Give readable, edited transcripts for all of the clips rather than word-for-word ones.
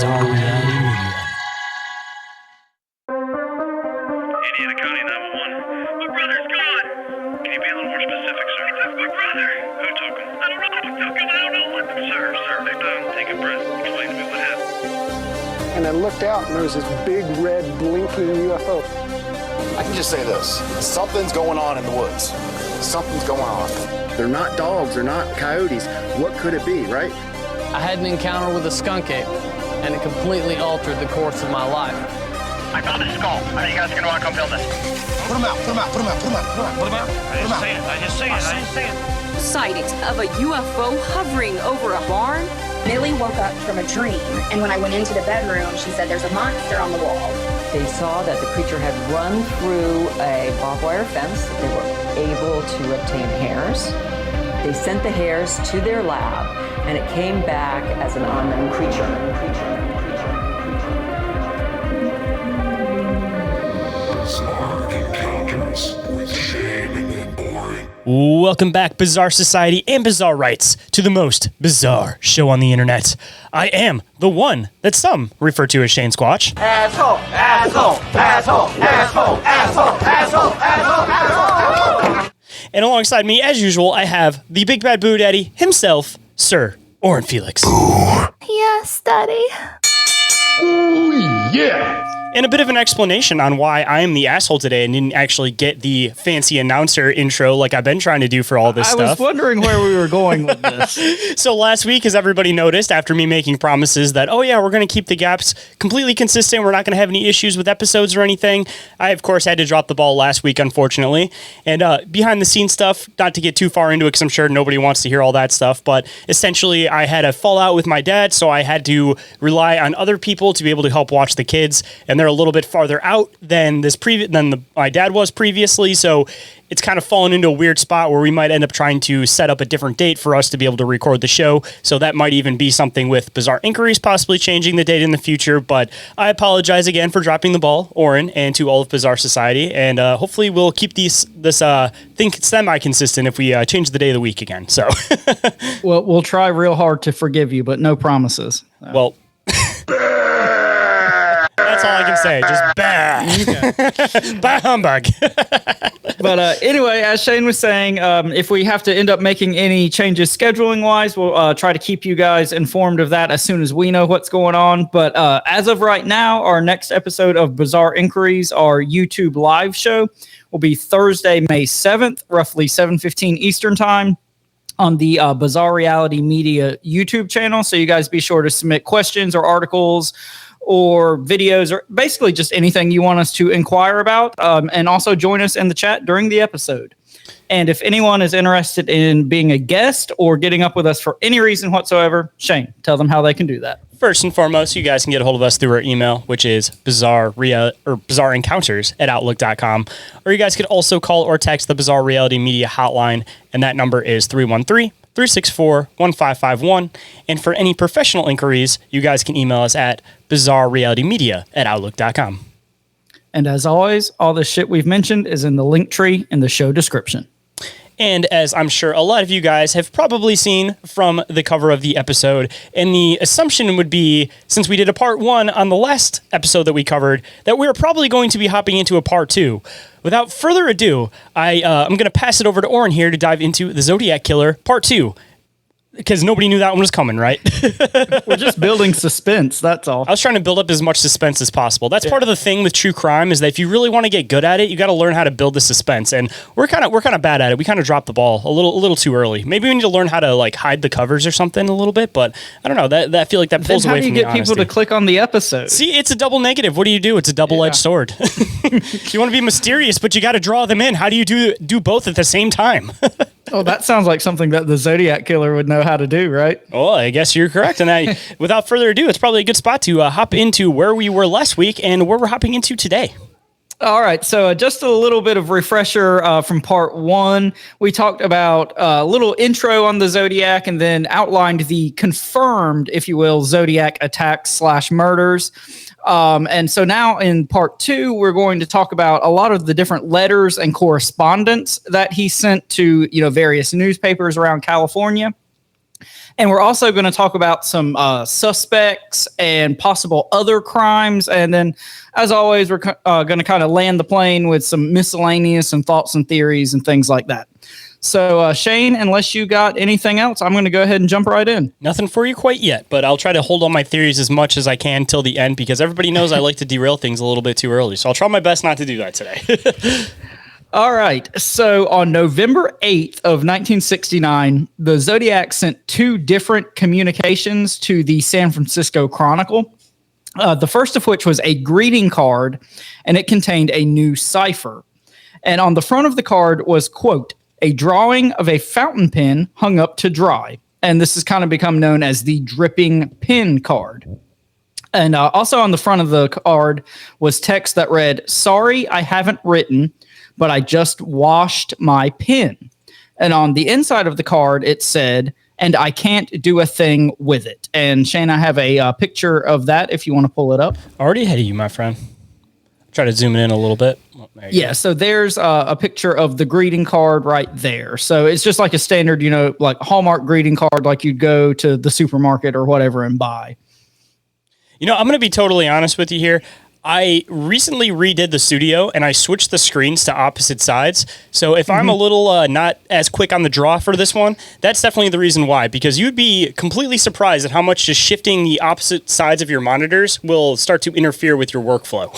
Bizarre Reality Media. Indiana County 911. My brother's gone. Can you be a little more specific, sir? He took my brother. Who took him? I don't know who took him. I don't know what. Sir, take a breath. Explain to me what happened. And I looked out and there was this big red blinking UFO. I can just say this. Something's going on in the woods. Something's going on. They're not dogs. They're not coyotes. What could it be, right? I had an encounter with a skunk ape, and it completely altered the course of my life. I found a skull. Are you guys going to want to come build this? Put him out. Put him out. Put him out. Put him out. Put him out. Put him out. I just see it. Sightings of a UFO hovering over a barn. Millie woke up from a dream, and when I went into the bedroom, she said there's a monster on the wall. They saw that the creature had run through a barbed wire fence. They were able to obtain hairs. They sent the hairs to their lab, and it came back as an unknown creature. Welcome back, Bizarre Society and Bizarre Rights, to the most bizarre show on the internet. I am the one that some refer to as Shayn Squatch. Asshole, asshole, asshole, asshole, asshole, asshole, asshole, asshole. And alongside me, as usual, I have the Big Bad Boo Daddy himself, Sir Orin Felix. Yes, Daddy. Ooh, yeah. And a bit of an explanation on why I am the asshole today and didn't actually get the fancy announcer intro like I've been trying to do for all this stuff. I was wondering where we were going with this. So last week, as everybody noticed, after me making promises that, oh yeah, we're going to keep the gaps completely consistent, we're not going to have any issues with episodes or anything, I, of course, had to drop the ball last week, unfortunately. And behind the scenes stuff, not to get too far into it because I'm sure nobody wants to hear all that stuff, but essentially I had a fallout with my dad, so I had to rely on other people to be able to help watch the kids, and they're a little bit farther out than my dad was previously, so it's kind of fallen into a weird spot where we might end up trying to set up a different date for us to be able to record the show. So that might even be something with Bizarre Inquiries possibly changing the date in the future. But I apologize again for dropping the ball, Orin, and to all of Bizarre Society. And hopefully we'll keep this thing semi-consistent if we change the day of the week again. So, well, we'll try real hard to forgive you, but no promises. Well. That's all I can say. Just bah. Bah humbug. But anyway, as Shayn was saying, if we have to end up making any changes scheduling-wise, we'll try to keep you guys informed of that as soon as we know what's going on. But as of right now, our next episode of Bizarre Inquiries, our YouTube live show, will be Thursday, May 7th, roughly 7:15 Eastern Time, on the Bizarre Reality Media YouTube channel. So you guys be sure to submit questions or articles or videos or basically just anything you want us to inquire about, and also join us in the chat during the episode. And if anyone is interested in being a guest or getting up with us for any reason whatsoever, Shayn, tell them how they can do that. First and foremost, you guys can get a hold of us through our email, which is bizarreencounters@outlook.com. Or you guys could also call or text the Bizarre Reality Media hotline, and that number is 313-364-1551. And for any professional inquiries, you guys can email us at bizarrerealitymedia@outlook.com. And as always, all the shit we've mentioned is in the link tree in the show description. And as I'm sure a lot of you guys have probably seen from the cover of the episode, and the assumption would be, since we did a part 1 on the last episode that we covered, that we're probably going to be hopping into a part 2. Without further ado, I'm going to pass it over to Orin here to dive into the Zodiac Killer part 2. Because nobody knew that one was coming, right? We're just building suspense, that's all. I was trying to build up as much suspense as possible. That's part of the thing with true crime, is that if you really want to get good at it, you got to learn how to build the suspense. And we're kind of bad at it. We kind of dropped the ball a little too early. Maybe we need to learn how to like hide the covers or something a little bit. But I don't know. That I feel like that pulls away from the honesty. How do you get people to click on the episode? See, it's a double negative. What do you do? It's a double-edged sword. You want to be mysterious, but you got to draw them in. How do you do both at the same time? Oh, that sounds like something that the Zodiac Killer would know how to do, right? Oh, I guess you're correct. And without further ado, it's probably a good spot to hop into where we were last week and where we're hopping into today. All right, so just a little bit of refresher from part 1. We talked about a little intro on the Zodiac and then outlined the confirmed, if you will, Zodiac attacks / murders. And so now in part 2, we're going to talk about a lot of the different letters and correspondence that he sent to, various newspapers around California. And we're also going to talk about some suspects and possible other crimes. And then, as always, we're going to kind of land the plane with some miscellaneous and thoughts and theories and things like that. So, Shane, unless you got anything else, I'm going to go ahead and jump right in. Nothing for you quite yet, but I'll try to hold on my theories as much as I can till the end because everybody knows I like to derail things a little bit too early. So I'll try my best not to do that today. All right. So on November 8th of 1969, the Zodiac sent 2 different communications to the San Francisco Chronicle. The first of which was a greeting card, and it contained a new cipher. And on the front of the card was, quote, a drawing of a fountain pen hung up to dry. And this has kind of become known as the dripping pen card. And also on the front of the card was text that read, sorry, I haven't written, but I just washed my pen. And on the inside of the card, it said, and I can't do a thing with it. And Shane, I have a picture of that if you want to pull it up. Already ahead of you, my friend. Try to zoom it in a little bit. Oh, yeah, so there's a picture of the greeting card right there. So it's just like a standard, like Hallmark greeting card, like you'd go to the supermarket or whatever and buy. I'm going to be totally honest with you here. I recently redid the studio and I switched the screens to opposite sides. So if I'm a little not as quick on the draw for this one, that's definitely the reason why. Because you'd be completely surprised at how much just shifting the opposite sides of your monitors will start to interfere with your workflow.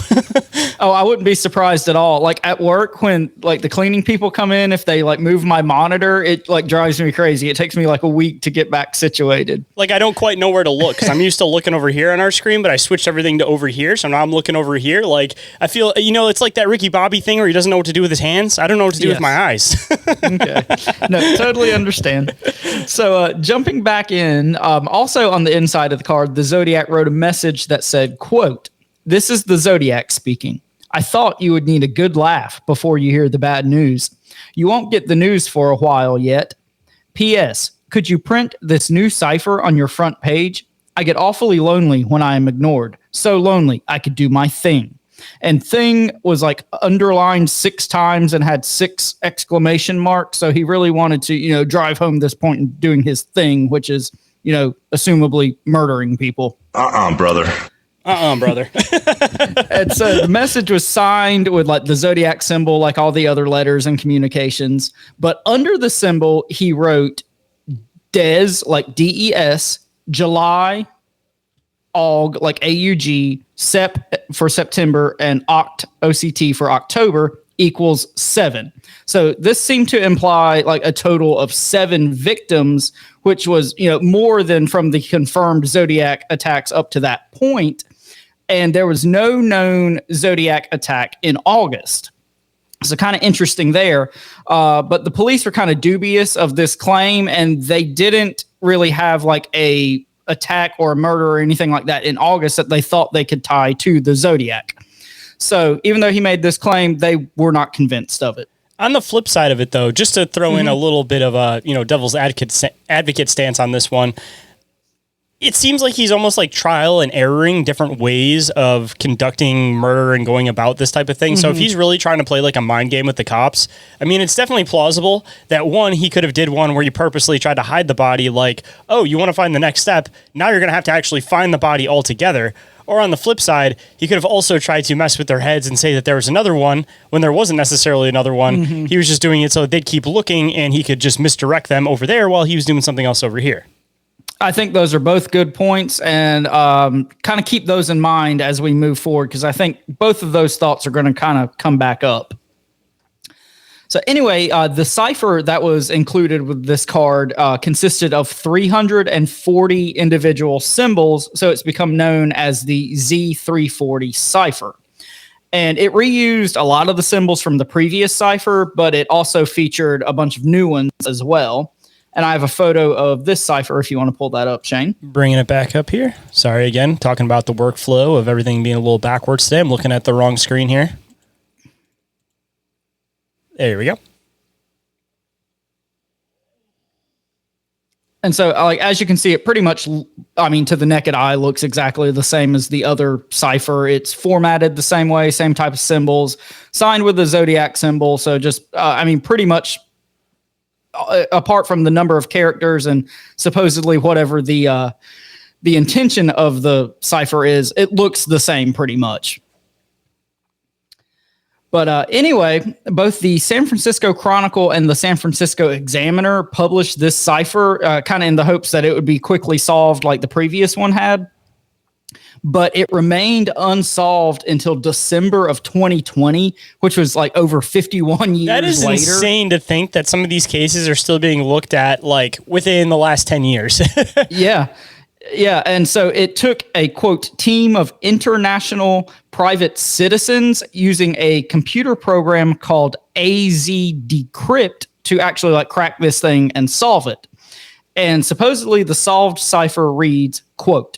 Oh, I wouldn't be surprised at all. Like at work, when like the cleaning people come in, if they like move my monitor, it like drives me crazy. It takes me like a week to get back situated. Like I don't quite know where to look because I'm used to looking over here on our screen, but I switched everything to over here. So now I'm looking over here. Like I feel, it's like that Ricky Bobby thing where he doesn't know what to do with his hands. I don't know what to do with my eyes. Okay. No, totally understand. So jumping back in, also on the inside of the card, the Zodiac wrote a message that said, quote, this is the Zodiac speaking. I thought you would need a good laugh before you hear the bad news. You won't get the news for a while yet. P.S. Could you print this new cipher on your front page? I get awfully lonely when I am ignored. So lonely, I could do my thing. And thing was like underlined 6 times and had 6 exclamation marks. So he really wanted to, drive home this point in doing his thing, which is, assumably murdering people. Brother. Brother. And so the message was signed with like the Zodiac symbol, like all the other letters and communications. But under the symbol, he wrote Des, like DES, July, Aug, like AUG, Sep for September, and Oct, OCT for October, equals 7. So this seemed to imply like a total of 7 victims, which was, more than from the confirmed Zodiac attacks up to that point. And there was no known Zodiac attack in August. So kind of interesting there. But the police were kind of dubious of this claim, and they didn't really have like a attack or a murder or anything like that in August that they thought they could tie to the Zodiac. So even though he made this claim, they were not convinced of it. On the flip side of it, though, just to throw in a little bit of a devil's advocate stance on this one, it seems like he's almost like trial and erroring different ways of conducting murder and going about this type of thing. So if he's really trying to play like a mind game with the cops, I mean, it's definitely plausible that one, he could have did one where you purposely tried to hide the body. Like, oh, you want to find the next step. Now you're going to have to actually find the body altogether. Or on the flip side, he could have also tried to mess with their heads and say that there was another one when there wasn't necessarily another one. He was just doing it so that they'd keep looking and he could just misdirect them over there while he was doing something else over here. I think those are both good points, and kind of keep those in mind as we move forward, because I think both of those thoughts are going to kind of come back up. So anyway, the cipher that was included with this card consisted of 340 individual symbols, so it's become known as the Z340 cipher. And it reused a lot of the symbols from the previous cipher, but it also featured a bunch of new ones as well. And I have a photo of this cipher if you want to pull that up, Shane. Bringing it back up here. Sorry again, talking about the workflow of everything being a little backwards today. I'm looking at the wrong screen here. There we go. And so, like, as you can see, it pretty much, I mean, to the naked eye, looks exactly the same as the other cipher. It's formatted the same way, same type of symbols, signed with the Zodiac symbol. So just, I mean, pretty much apart from the number of characters and supposedly whatever the intention of the cipher is, it looks the same pretty much. But anyway, both the San Francisco Chronicle and the San Francisco Examiner published this cipher kind of in the hopes that it would be quickly solved like the previous one had. But it remained unsolved until December of 2020, which was like over 51 years later. That is insane to think that some of these cases are still being looked at like within the last 10 years. Yeah. Yeah, and so it took a, quote, team of international private citizens using a computer program called AZ Decrypt to actually like crack this thing and solve it. And supposedly the solved cipher reads, quote,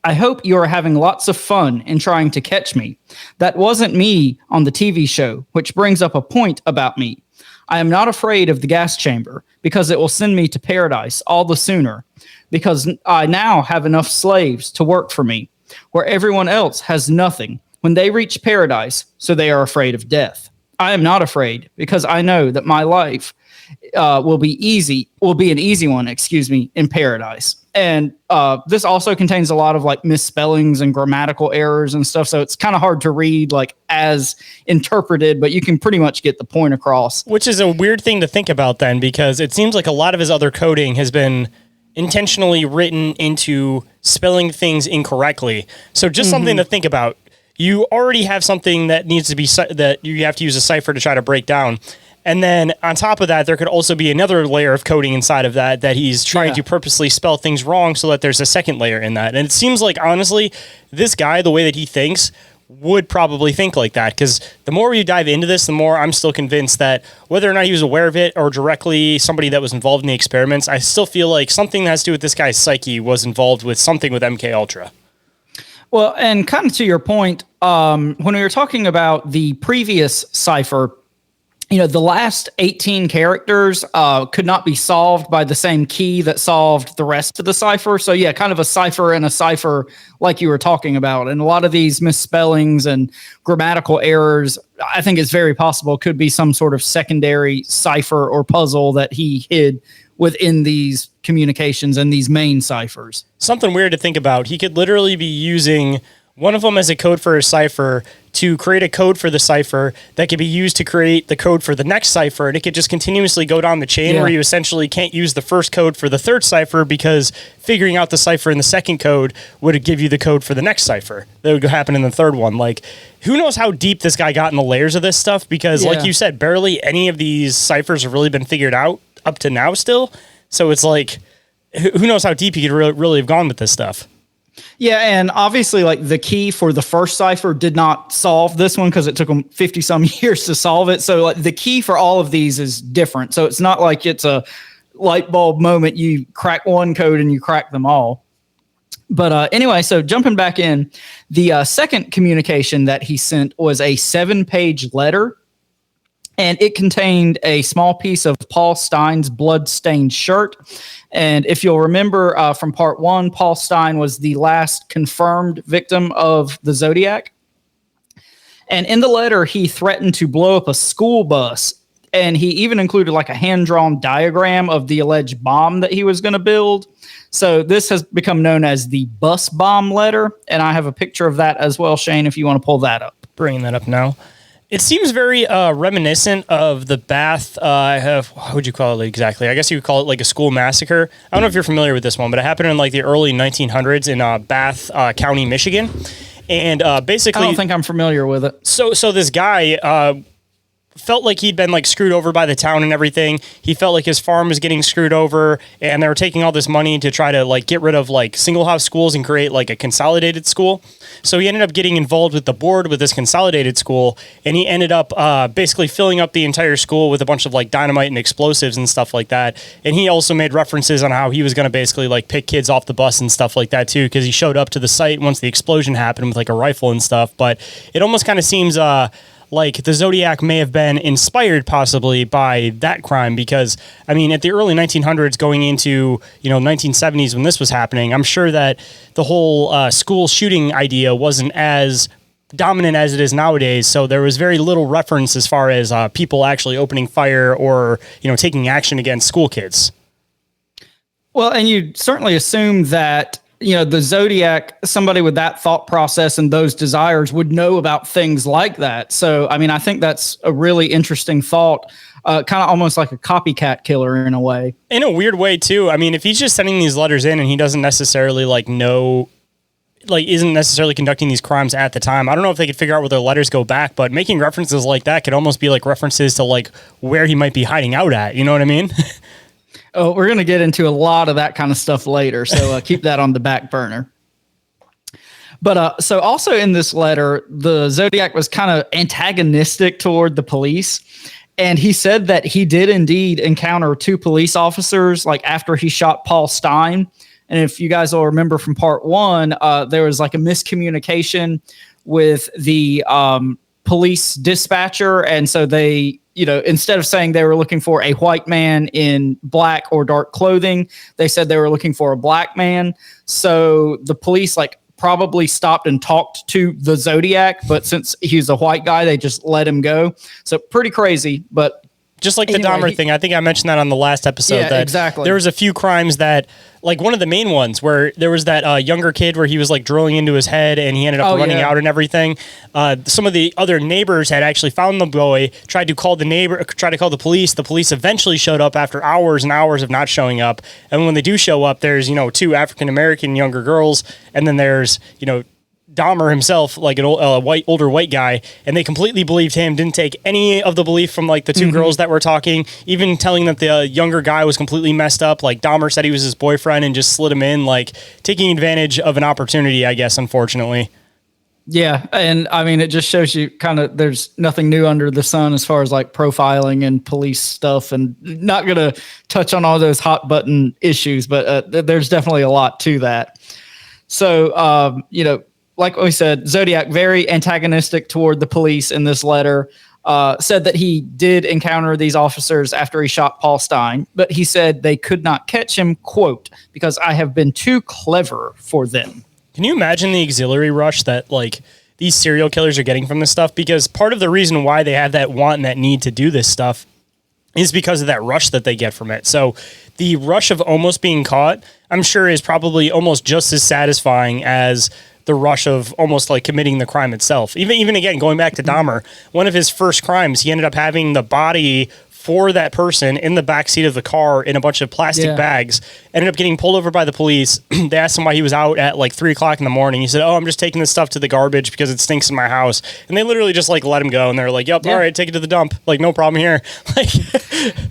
I hope you are having lots of fun in trying to catch me. That wasn't me on the TV show, which brings up a point about me. I am not afraid of the gas chamber because it will send me to paradise all the sooner, because I now have enough slaves to work for me, where everyone else has nothing when they reach paradise, so they are afraid of death. I am not afraid because I know that my life will be an easy one, in paradise. And this also contains a lot of like misspellings and grammatical errors and stuff. So it's kind of hard to read like as interpreted, but you can pretty much get the point across. Which is a weird thing to think about then, because it seems like a lot of his other coding has been intentionally written into spelling things incorrectly. So just something to think about. You already have something that needs to be that you have to use a cipher to try to break down. And then on top of that, there could also be another layer of coding inside of that he's trying to purposely spell things wrong so that there's a second layer in that. And it seems like, honestly, this guy, the way that he thinks, would probably think like that. Because the more you dive into this, the more I'm still convinced that whether or not he was aware of it or directly somebody that was involved in the experiments, I still feel like something that has to do with this guy's psyche was involved with something with MKUltra. Well, and kind of to your point, when we were talking about the previous cipher, you know, the last 18 characters could not be solved by the same key that solved the rest of the cipher. So yeah, kind of a cipher and a cipher like you were talking about. And a lot of these misspellings and grammatical errors, I think it's very possible could be some sort of secondary cipher or puzzle that he hid within these communications and these main ciphers. Something weird to think about. He could literally be using one of them as a code for a cipher to create a code for the cipher that could be used to create the code for the next cipher. And it could just continuously go down the chain where you essentially can't use the first code for the third cipher because figuring out the cipher in the second code would give you the code for the next cipher. That would happen in the third one. Like, who knows how deep this guy got in the layers of this stuff? Because like you said, barely any of these ciphers have really been figured out up to now still. So it's like, who knows how deep he could really have gone with this stuff. Yeah, and obviously, like, the key for the first cipher did not solve this one because it took them 50-some years to solve it. So, like, the key for all of these is different. So it's not like it's a light bulb moment. You crack one code and you crack them all. But anyway, so jumping back in, the second communication that he sent was a 7-page letter. And it contained a small piece of Paul Stein's blood-stained shirt. And if you'll remember from part 1, Paul Stein was the last confirmed victim of the Zodiac. And in the letter, he threatened to blow up a school bus. And he even included like a hand-drawn diagram of the alleged bomb that he was going to build. So this has become known as the bus bomb letter. And I have a picture of that as well, Shane, if you want to pull that up. Bringing that up now. It seems very reminiscent of the Bath, what would you call it exactly? I guess you would call it like a school massacre. I don't know if you're familiar with this one, but it happened in like the early 1900s in Bath County, Michigan. And basically... I don't think I'm familiar with it. So this guy... felt like he'd been like screwed over by the town and everything. He felt like his farm was getting screwed over and they were taking all this money to try to like get rid of like single house schools and create like a consolidated school. So he ended up getting involved with the board with this consolidated school and he ended up basically filling up the entire school with a bunch of like dynamite and explosives and stuff like that. And he also made references on how he was going to basically like pick kids off the bus and stuff like that too, because he showed up to the site once the explosion happened with like a rifle and stuff. But it almost kind of seems like the Zodiac may have been inspired possibly by that crime because, I mean, at the early 1900s going into, 1970s when this was happening, I'm sure that the whole school shooting idea wasn't as dominant as it is nowadays. So there was very little reference as far as people actually opening fire or, taking action against school kids. Well, and you certainly assume that, the Zodiac, somebody with that thought process and those desires would know about things like that. So, I mean, I think that's a really interesting thought, kind of almost like a copycat killer in a way. In a weird way, too. I mean, if he's just sending these letters in and he doesn't necessarily isn't necessarily conducting these crimes at the time, I don't know if they could figure out where their letters go back, but making references like that could almost be like references to like where he might be hiding out at. You know what I mean? Oh, we're going to get into a lot of that kind of stuff later, so keep that on the back burner. But so also in this letter, the Zodiac was kind of antagonistic toward the police, and he said that he did indeed encounter 2 police officers like after he shot Paul Stein. And if you guys will remember from part 1, there was like a miscommunication with the police dispatcher, and so they, instead of saying they were looking for a white man in black or dark clothing, they said they were looking for a black man. So the police probably stopped and talked to the Zodiac, but since he's a white guy, they just let him go. So pretty crazy, but just like the Dahmer thing, I think I mentioned that on the last episode. Yeah, that exactly. There was a few crimes that, like one of the main ones, where there was that younger kid where he was like drilling into his head and he ended up running out and everything. Some of the other neighbors had actually found the boy, tried to call the police. The police eventually showed up after hours and hours of not showing up. And when they do show up, there's 2 African American younger girls, and then there's Dahmer himself, like an older white guy, and they completely believed him, didn't take any of the belief from like the 2 girls that were talking, even telling that the younger guy was completely messed up. Like Dahmer said he was his boyfriend and just slid him in, like taking advantage of an opportunity, I guess, unfortunately. Yeah, and I mean, it just shows you kind of there's nothing new under the sun as far as like profiling and police stuff, and not going to touch on all those hot button issues, but there's definitely a lot to that. So, like we said, Zodiac, very antagonistic toward the police in this letter, said that he did encounter these officers after he shot Paul Stein, but he said they could not catch him, quote, because I have been too clever for them. Can you imagine the auxiliary rush that like these serial killers are getting from this stuff? Because part of the reason why they have that want and that need to do this stuff is because of that rush that they get from it. So the rush of almost being caught, I'm sure, is probably almost just as satisfying as the rush of almost like committing the crime itself. Even again, going back to Dahmer, one of his first crimes, he ended up having the body for that person in the backseat of the car in a bunch of plastic bags, ended up getting pulled over by the police. They asked him why he was out at like 3:00 in the morning. He said, "Oh, I'm just taking this stuff to the garbage because it stinks in my house." And they literally just like let him go. And they're like, "Yep, all right, take it to the dump. Like, no problem here." Like,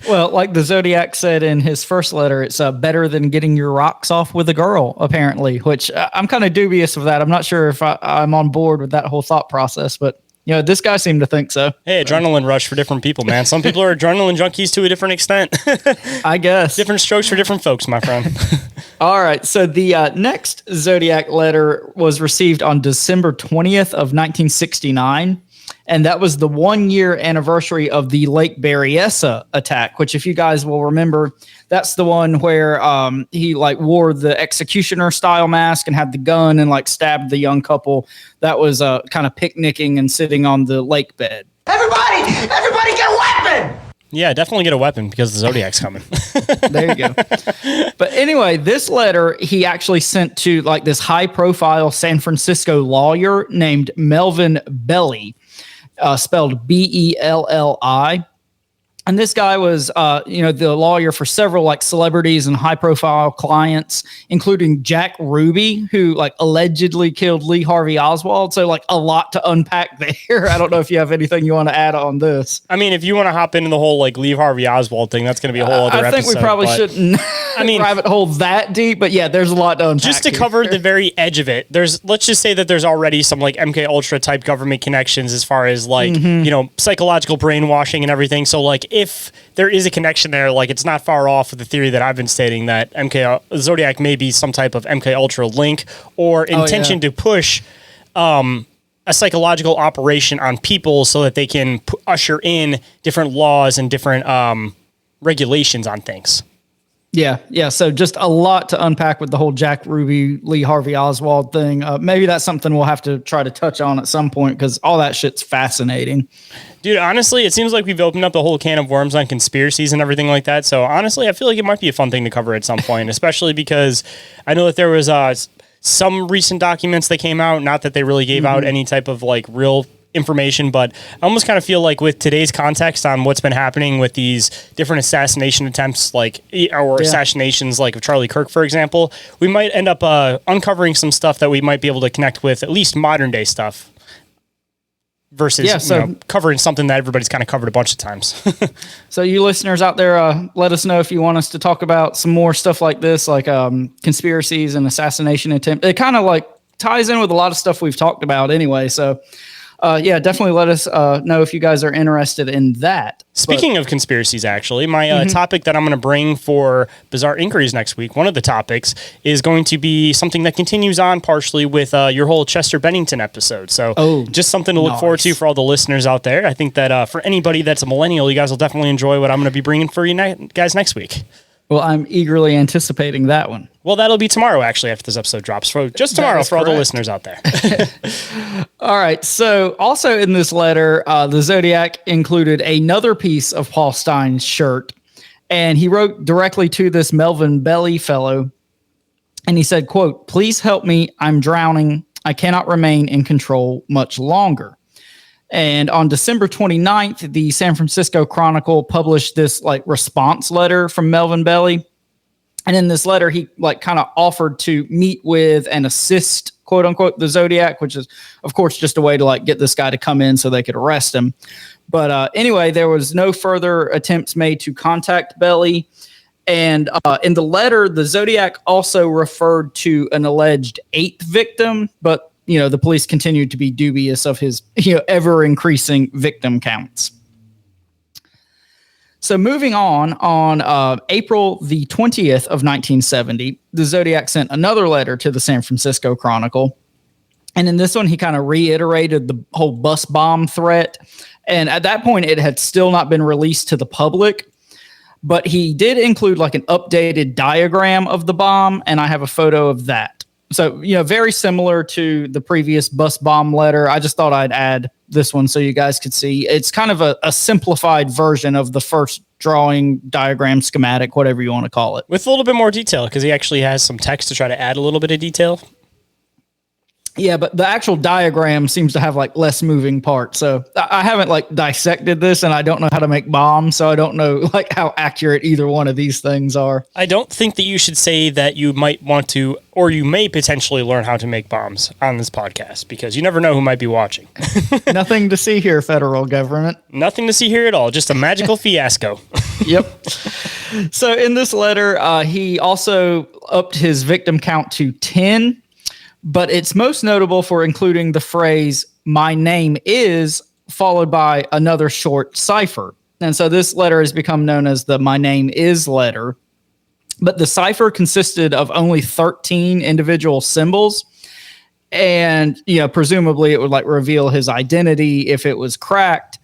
well, like the Zodiac said in his first letter, it's better than getting your rocks off with a girl, apparently, which I'm kind of dubious of that. I'm not sure if I'm on board with that whole thought process, but this guy seemed to think so. Hey, adrenaline rush for different people, man. Some people are adrenaline junkies to a different extent. I guess. Different strokes for different folks, my friend. All right. So the next Zodiac letter was received on December 20th of 1969. And that was the 1-year anniversary of the Lake Berryessa attack, which, if you guys will remember, that's the one where he like wore the executioner style mask and had the gun and like stabbed the young couple that was kind of picnicking and sitting on the lake bed. Everybody get a weapon! Yeah, definitely get a weapon because the Zodiac's coming. There you go. But anyway, this letter he actually sent to like this high profile San Francisco lawyer named Melvin Belli. Spelled Belli. And this guy was, the lawyer for several like celebrities and high profile clients, including Jack Ruby, who like allegedly killed Lee Harvey Oswald. So like a lot to unpack there. I don't know if you have anything you want to add on this. I mean, if you want to hop into the whole like Lee Harvey Oswald thing, that's going to be a whole other episode. I think we probably shouldn't rabbit hole that deep, but yeah, there's a lot to unpack. Just to cover the very edge of it, let's just say that there's already some like MKUltra type government connections as far as like, psychological brainwashing and everything. So like if there is a connection there, like it's not far off of the theory that I've been stating that Zodiac may be some type of MKUltra link or intention to push a psychological operation on people so that they can usher in different laws and different regulations on things. Yeah. So just a lot to unpack with the whole Jack Ruby, Lee Harvey Oswald thing. Maybe that's something we'll have to try to touch on at some point because all that shit's fascinating. Dude, honestly, it seems like we've opened up the whole can of worms on conspiracies and everything like that. So honestly, I feel like it might be a fun thing to cover at some point, especially because I know that there was some recent documents that came out, not that they really gave out any type of like real information, but I almost kind of feel like with today's context on what's been happening with these different assassination attempts, assassinations like of Charlie Kirk, for example, we might end up uncovering some stuff that we might be able to connect with at least modern day stuff versus covering something that everybody's kind of covered a bunch of times. So you listeners out there, let us know if you want us to talk about some more stuff like this, like conspiracies and assassination attempt. It kind of like ties in with a lot of stuff we've talked about anyway. So definitely let us know if you guys are interested in that. Speaking of conspiracies, actually, my topic that I'm going to bring for Bizarre Inquiries next week, one of the topics is going to be something that continues on partially with your whole Chester Bennington episode. So just something to look forward to for all the listeners out there. I think that for anybody that's a millennial, you guys will definitely enjoy what I'm going to be bringing for you guys next week. Well, I'm eagerly anticipating that one. Well, that'll be tomorrow, actually, after this episode drops. So just tomorrow for all the listeners out there. All right. So also in this letter, the Zodiac included another piece of Paul Stein's shirt. And he wrote directly to this Melvin Belly fellow. And he said, quote, "Please help me. I'm drowning. I cannot remain in control much longer." And on December 29th, the San Francisco Chronicle published this like response letter from Melvin Belly. And in this letter, he like kind of offered to meet with and assist, quote unquote, the Zodiac, which is, of course, just a way to like get this guy to come in so they could arrest him. But anyway, there was no further attempts made to contact Belly. And in the letter, the Zodiac also referred to an alleged 8th victim, but the police continued to be dubious of his, ever increasing victim counts. So moving on April the 20th of 1970, the Zodiac sent another letter to the San Francisco Chronicle. And in this one, he kind of reiterated the whole bus bomb threat. And at that point, it had still not been released to the public. But he did include like an updated diagram of the bomb. And I have a photo of that. So, very similar to the previous bus bomb letter. I just thought I'd add this one so you guys could see. It's kind of a simplified version of the first drawing, diagram, schematic, whatever you want to call it. With a little bit more detail, because he actually has some text to try to add a little bit of detail. Yeah, but the actual diagram seems to have like less moving parts. So I haven't like dissected this and I don't know how to make bombs. So I don't know like how accurate either one of these things are. I don't think that you should say that you might want to, or you may potentially learn how to make bombs on this podcast because you never know who might be watching. Nothing to see here, federal government. Nothing to see here at all. Just a magical fiasco. Yep. So in this letter, he also upped his victim count to 10. But it's most notable for including the phrase, "My name is," followed by another short cipher. And so this letter has become known as the "My name is" letter. But the cipher consisted of only 13 individual symbols. And, presumably it would like reveal his identity if it was cracked.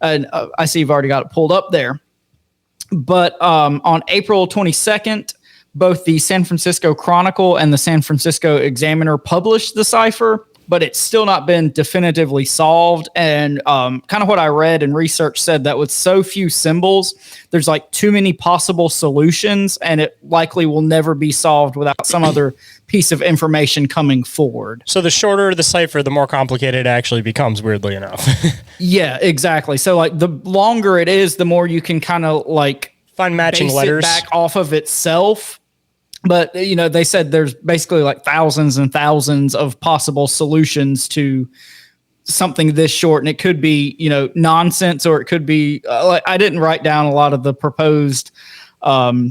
And I see you've already got it pulled up there. But on April 22nd, both the San Francisco Chronicle and the San Francisco Examiner published the cipher, but it's still not been definitively solved. And kind of what I read and research said that with so few symbols, there's like too many possible solutions, and it likely will never be solved without some other piece of information coming forward. So the shorter the cipher, the more complicated it actually becomes, weirdly enough. Yeah, exactly. So like the longer it is, the more you can kind of like find matching letters back off of itself. But, they said there's basically like thousands and thousands of possible solutions to something this short. And it could be, nonsense, or it could be I didn't write down a lot of the proposed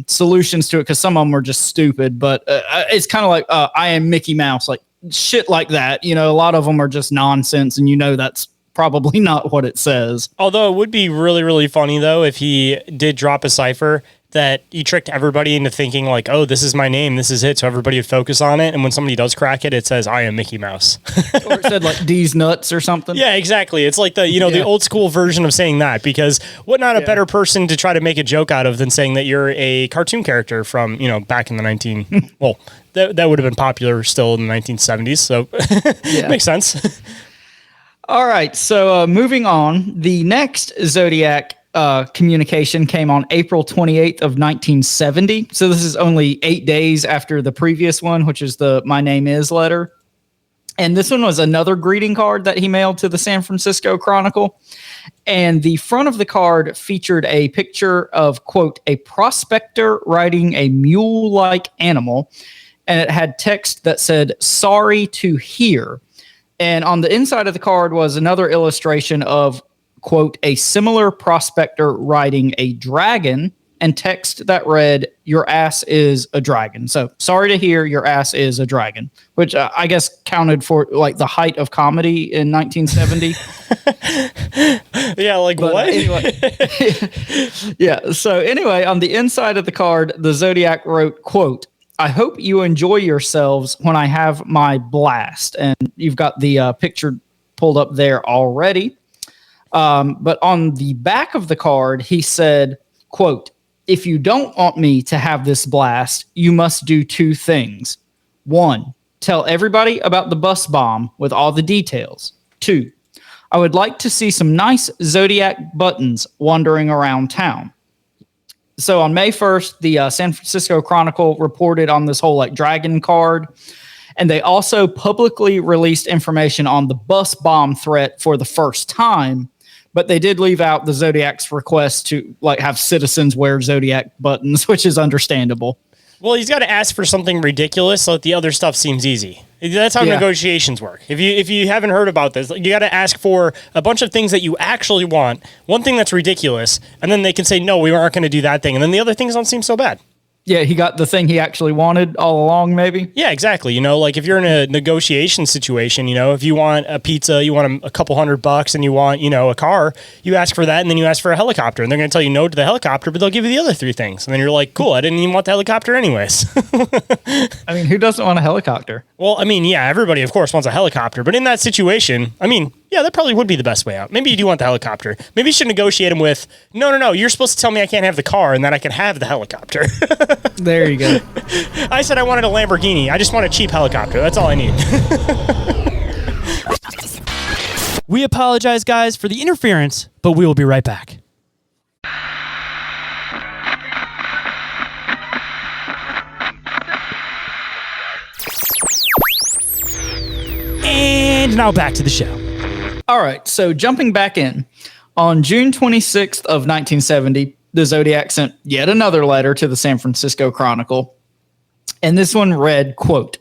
solutions to it because some of them were just stupid. But it's kind of like I am Mickey Mouse, like shit like that. A lot of them are just nonsense. And, that's probably not what it says. Although it would be really, really funny, though, if he did drop a cipher that he tricked everybody into thinking like, oh, this is my name, this is it, so everybody would focus on it. And when somebody does crack it, it says, I am Mickey Mouse. Or it said like D's nuts or something. Yeah, exactly. It's like the old school version of saying that, because what not a better person to try to make a joke out of than saying that you're a cartoon character from, back in the well, that would have been popular still in the 1970s. So it makes sense. All right. So moving on, the next Zodiac communication came on April 28th of 1970. So this is only 8 days after the previous one, which is the My Name Is letter. And this one was another greeting card that he mailed to the San Francisco Chronicle. And the front of the card featured a picture of, quote, a prospector riding a mule-like animal. And it had text that said, sorry to hear. And on the inside of the card was another illustration of, quote, a similar prospector riding a dragon, and text that read, your ass is a dragon. So sorry to hear, your ass is a dragon, which I guess counted for like the height of comedy in 1970. Yeah, like but what? Anyway, yeah. So anyway, on the inside of the card, the Zodiac wrote, quote, I hope you enjoy yourselves when I have my blast. And you've got the picture pulled up there already. But on the back of the card, he said, quote, if you don't want me to have this blast, you must do two things. 1, tell everybody about the bus bomb with all the details. 2, I would like to see some nice Zodiac buttons wandering around town. So on May 1st, the San Francisco Chronicle reported on this whole like dragon card. And they also publicly released information on the bus bomb threat for the first time. But they did leave out the Zodiac's request to like have citizens wear Zodiac buttons, which is understandable. Well, he's got to ask for something ridiculous so that the other stuff seems easy. That's how negotiations work. If you haven't heard about this, you got to ask for a bunch of things that you actually want, one thing that's ridiculous, and then they can say, no, we aren't going to do that thing. And then the other things don't seem so bad. Yeah, he got the thing he actually wanted all along, maybe. Yeah, exactly. Like if you're in a negotiation situation, if you want a pizza, you want a couple $100 and you want, a car, you ask for that and then you ask for a helicopter and they're going to tell you no to the helicopter, but they'll give you the other 3 things. And then you're like, cool, I didn't even want the helicopter anyways. I mean, who doesn't want a helicopter? Well, I mean, yeah, everybody, of course, wants a helicopter. But in that situation, I mean, yeah, that probably would be the best way out. Maybe you do want the helicopter. Maybe you should negotiate him with, no, you're supposed to tell me I can't have the car and that I can have the helicopter. There you go. I said I wanted a Lamborghini. I just want a cheap helicopter. That's all I need. We apologize, guys, for the interference, but we will be right back. And now back to the show. All right, so jumping back in, on June 26th of 1970, the Zodiac sent yet another letter to the San Francisco Chronicle, and this one read, quote,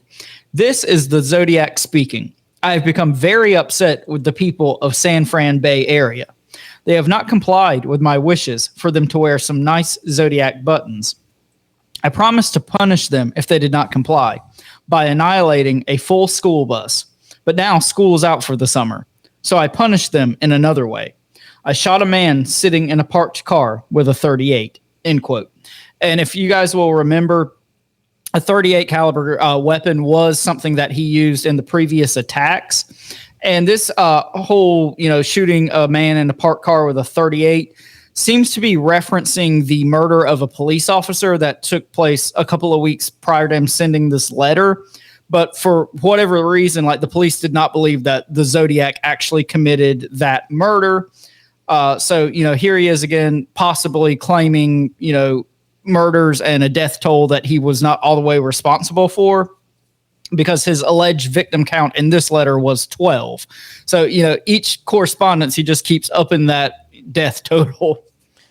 this is the Zodiac speaking. I have become very upset with the people of San Fran Bay Area. They have not complied with my wishes for them to wear some nice Zodiac buttons. I promised to punish them if they did not comply by annihilating a full school bus, but now school is out for the summer. So I punished them in another way. I shot a man sitting in a parked car with a .38, end quote. And if you guys will remember, a .38 caliber weapon was something that he used in the previous attacks. And this whole, shooting a man in a parked car with a .38 seems to be referencing the murder of a police officer that took place a couple of weeks prior to him sending this letter. But for whatever reason, like the police did not believe that the Zodiac actually committed that murder. So, here he is again, possibly claiming, murders and a death toll that he was not all the way responsible for, because his alleged victim count in this letter was 12. So, each correspondence, he just keeps upping that death total.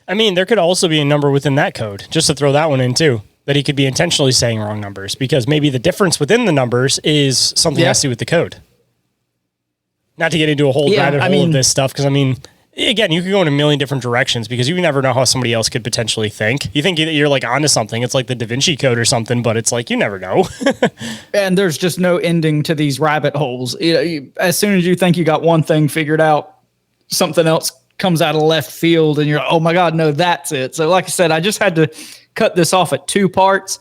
I mean, there could also be a number within that code, just to throw that one in too, that he could be intentionally saying wrong numbers, because maybe the difference within the numbers is something that has to do with the code. Not to get into a whole rabbit hole of this stuff, because again, you could go in a million different directions, because you never know how somebody else could potentially think. You think you're like onto something. It's like the Da Vinci Code or something, but it's like, you never know. And there's just no ending to these rabbit holes. As soon as you think you got one thing figured out, something else comes out of left field and you're like, oh my God, no, that's it. So like I said, I just had to cut this off at 2 parts,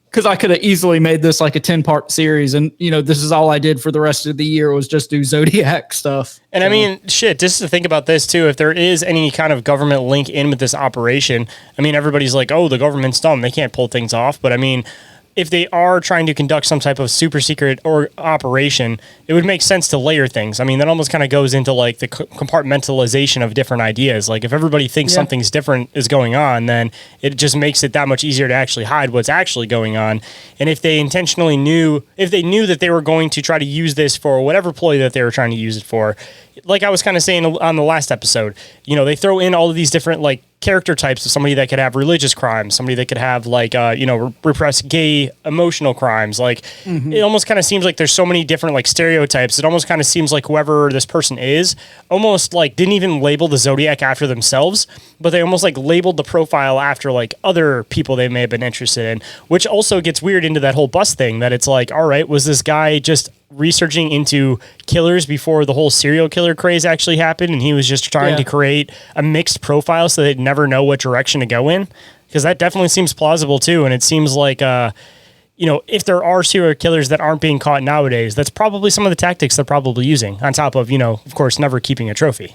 because I could have easily made this like a 10-part series, and this is all I did for the rest of the year was just do Zodiac stuff. And I mean, shit, just to think about this too, if there is any kind of government link in with this operation, I mean, everybody's like, oh, the government's dumb, they can't pull things off. But I mean, if they are trying to conduct some type of super secret or operation, it would make sense to layer things. I mean, that almost kind of goes into like the compartmentalization of different ideas. Like if everybody thinks something's different is going on, then it just makes it that much easier to actually hide what's actually going on. And if they intentionally knew that they were going to try to use this for whatever ploy that they were trying to use it for, like I was kind of saying on the last episode, they throw in all of these different like character types of somebody that could have religious crimes, somebody that could have like repressed gay emotional crimes. Like it almost kind of seems like there's so many different like stereotypes. It almost kind of seems like whoever this person is almost like didn't even label the Zodiac after themselves, but they almost like labeled the profile after like other people they may have been interested in, which also gets weird into that whole bus thing that it's like, all right, was this guy just researching into killers before the whole serial killer craze actually happened, and he was just trying to create a mixed profile so they'd never know what direction to go in? Because that definitely seems plausible too, and it seems like if there are serial killers that aren't being caught nowadays, that's probably some of the tactics they're probably using, on top of of course, never keeping a trophy.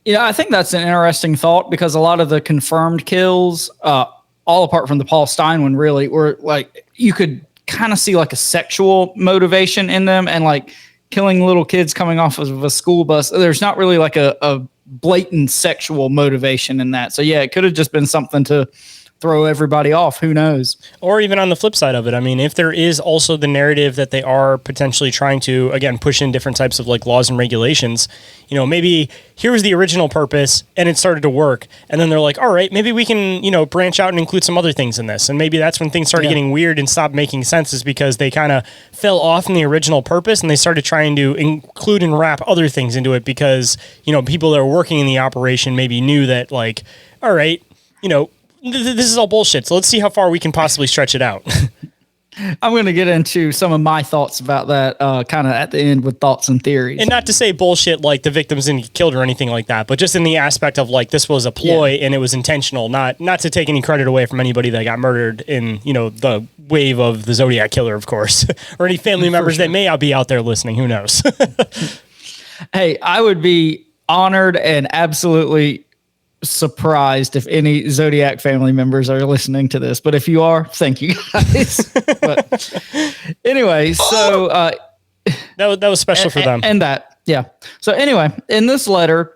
I think that's an interesting thought, because a lot of the confirmed kills, all apart from the Paul Stein one, really were like, you could kind of see like a sexual motivation in them, and like killing little kids coming off of a school bus. There's not really like a blatant sexual motivation in that. So yeah, it could have just been something to throw everybody off. Who knows? Or even on the flip side of it, I mean, if there is also the narrative that they are potentially trying to, again, push in different types of like laws and regulations, maybe here was the original purpose and it started to work. And then they're like, all right, maybe we can, branch out and include some other things in this. And maybe that's when things started getting weird and stopped making sense, is because they kind of fell off in the original purpose and they started trying to include and wrap other things into it because, people that were working in the operation maybe knew that like, all right, this is all bullshit, so let's see how far we can possibly stretch it out. I'm going to get into some of my thoughts about that kind of at the end with thoughts and theories. And not to say bullshit like the victims didn't get killed or anything like that, but just in the aspect of like this was a ploy and it was intentional, not to take any credit away from anybody that got murdered in, the wave of the Zodiac Killer, of course, or any family members that may be out there listening. Who knows? Hey, I would be honored and absolutely surprised if any Zodiac family members are listening to this, but if you are, thank you guys. But anyway, so that was special for them. So anyway, in this letter,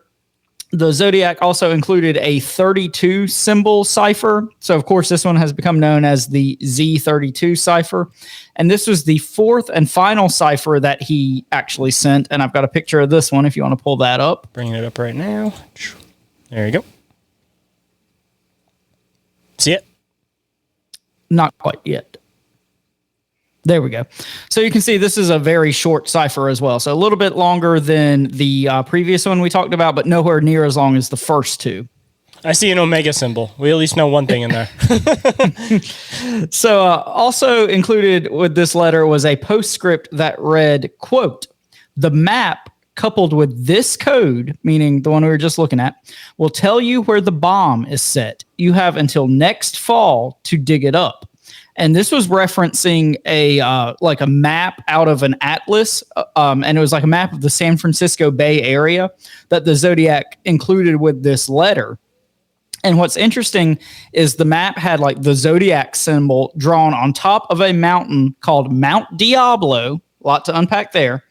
the Zodiac also included a 32 symbol cipher. So of course, this one has become known as the Z32 cipher. And this was the 4th and final cipher that he actually sent. And I've got a picture of this one if you want to pull that up. Bringing it up right now. There you go. See it? Not quite yet. There we go. So you can see this is a very short cipher as well. So a little bit longer than the previous one we talked about, but nowhere near as long as the first two. I see an omega symbol. We at least know one thing in there. So also included with this letter was a postscript that read, quote, "The map coupled with this code," meaning the one we were just looking at, "will tell you where the bomb is set. You have until next fall to dig it up." And this was referencing a map out of an atlas, and it was like a map of the San Francisco Bay Area that the Zodiac included with this letter. And what's interesting is the map had like the Zodiac symbol drawn on top of a mountain called Mount Diablo. A lot to unpack there.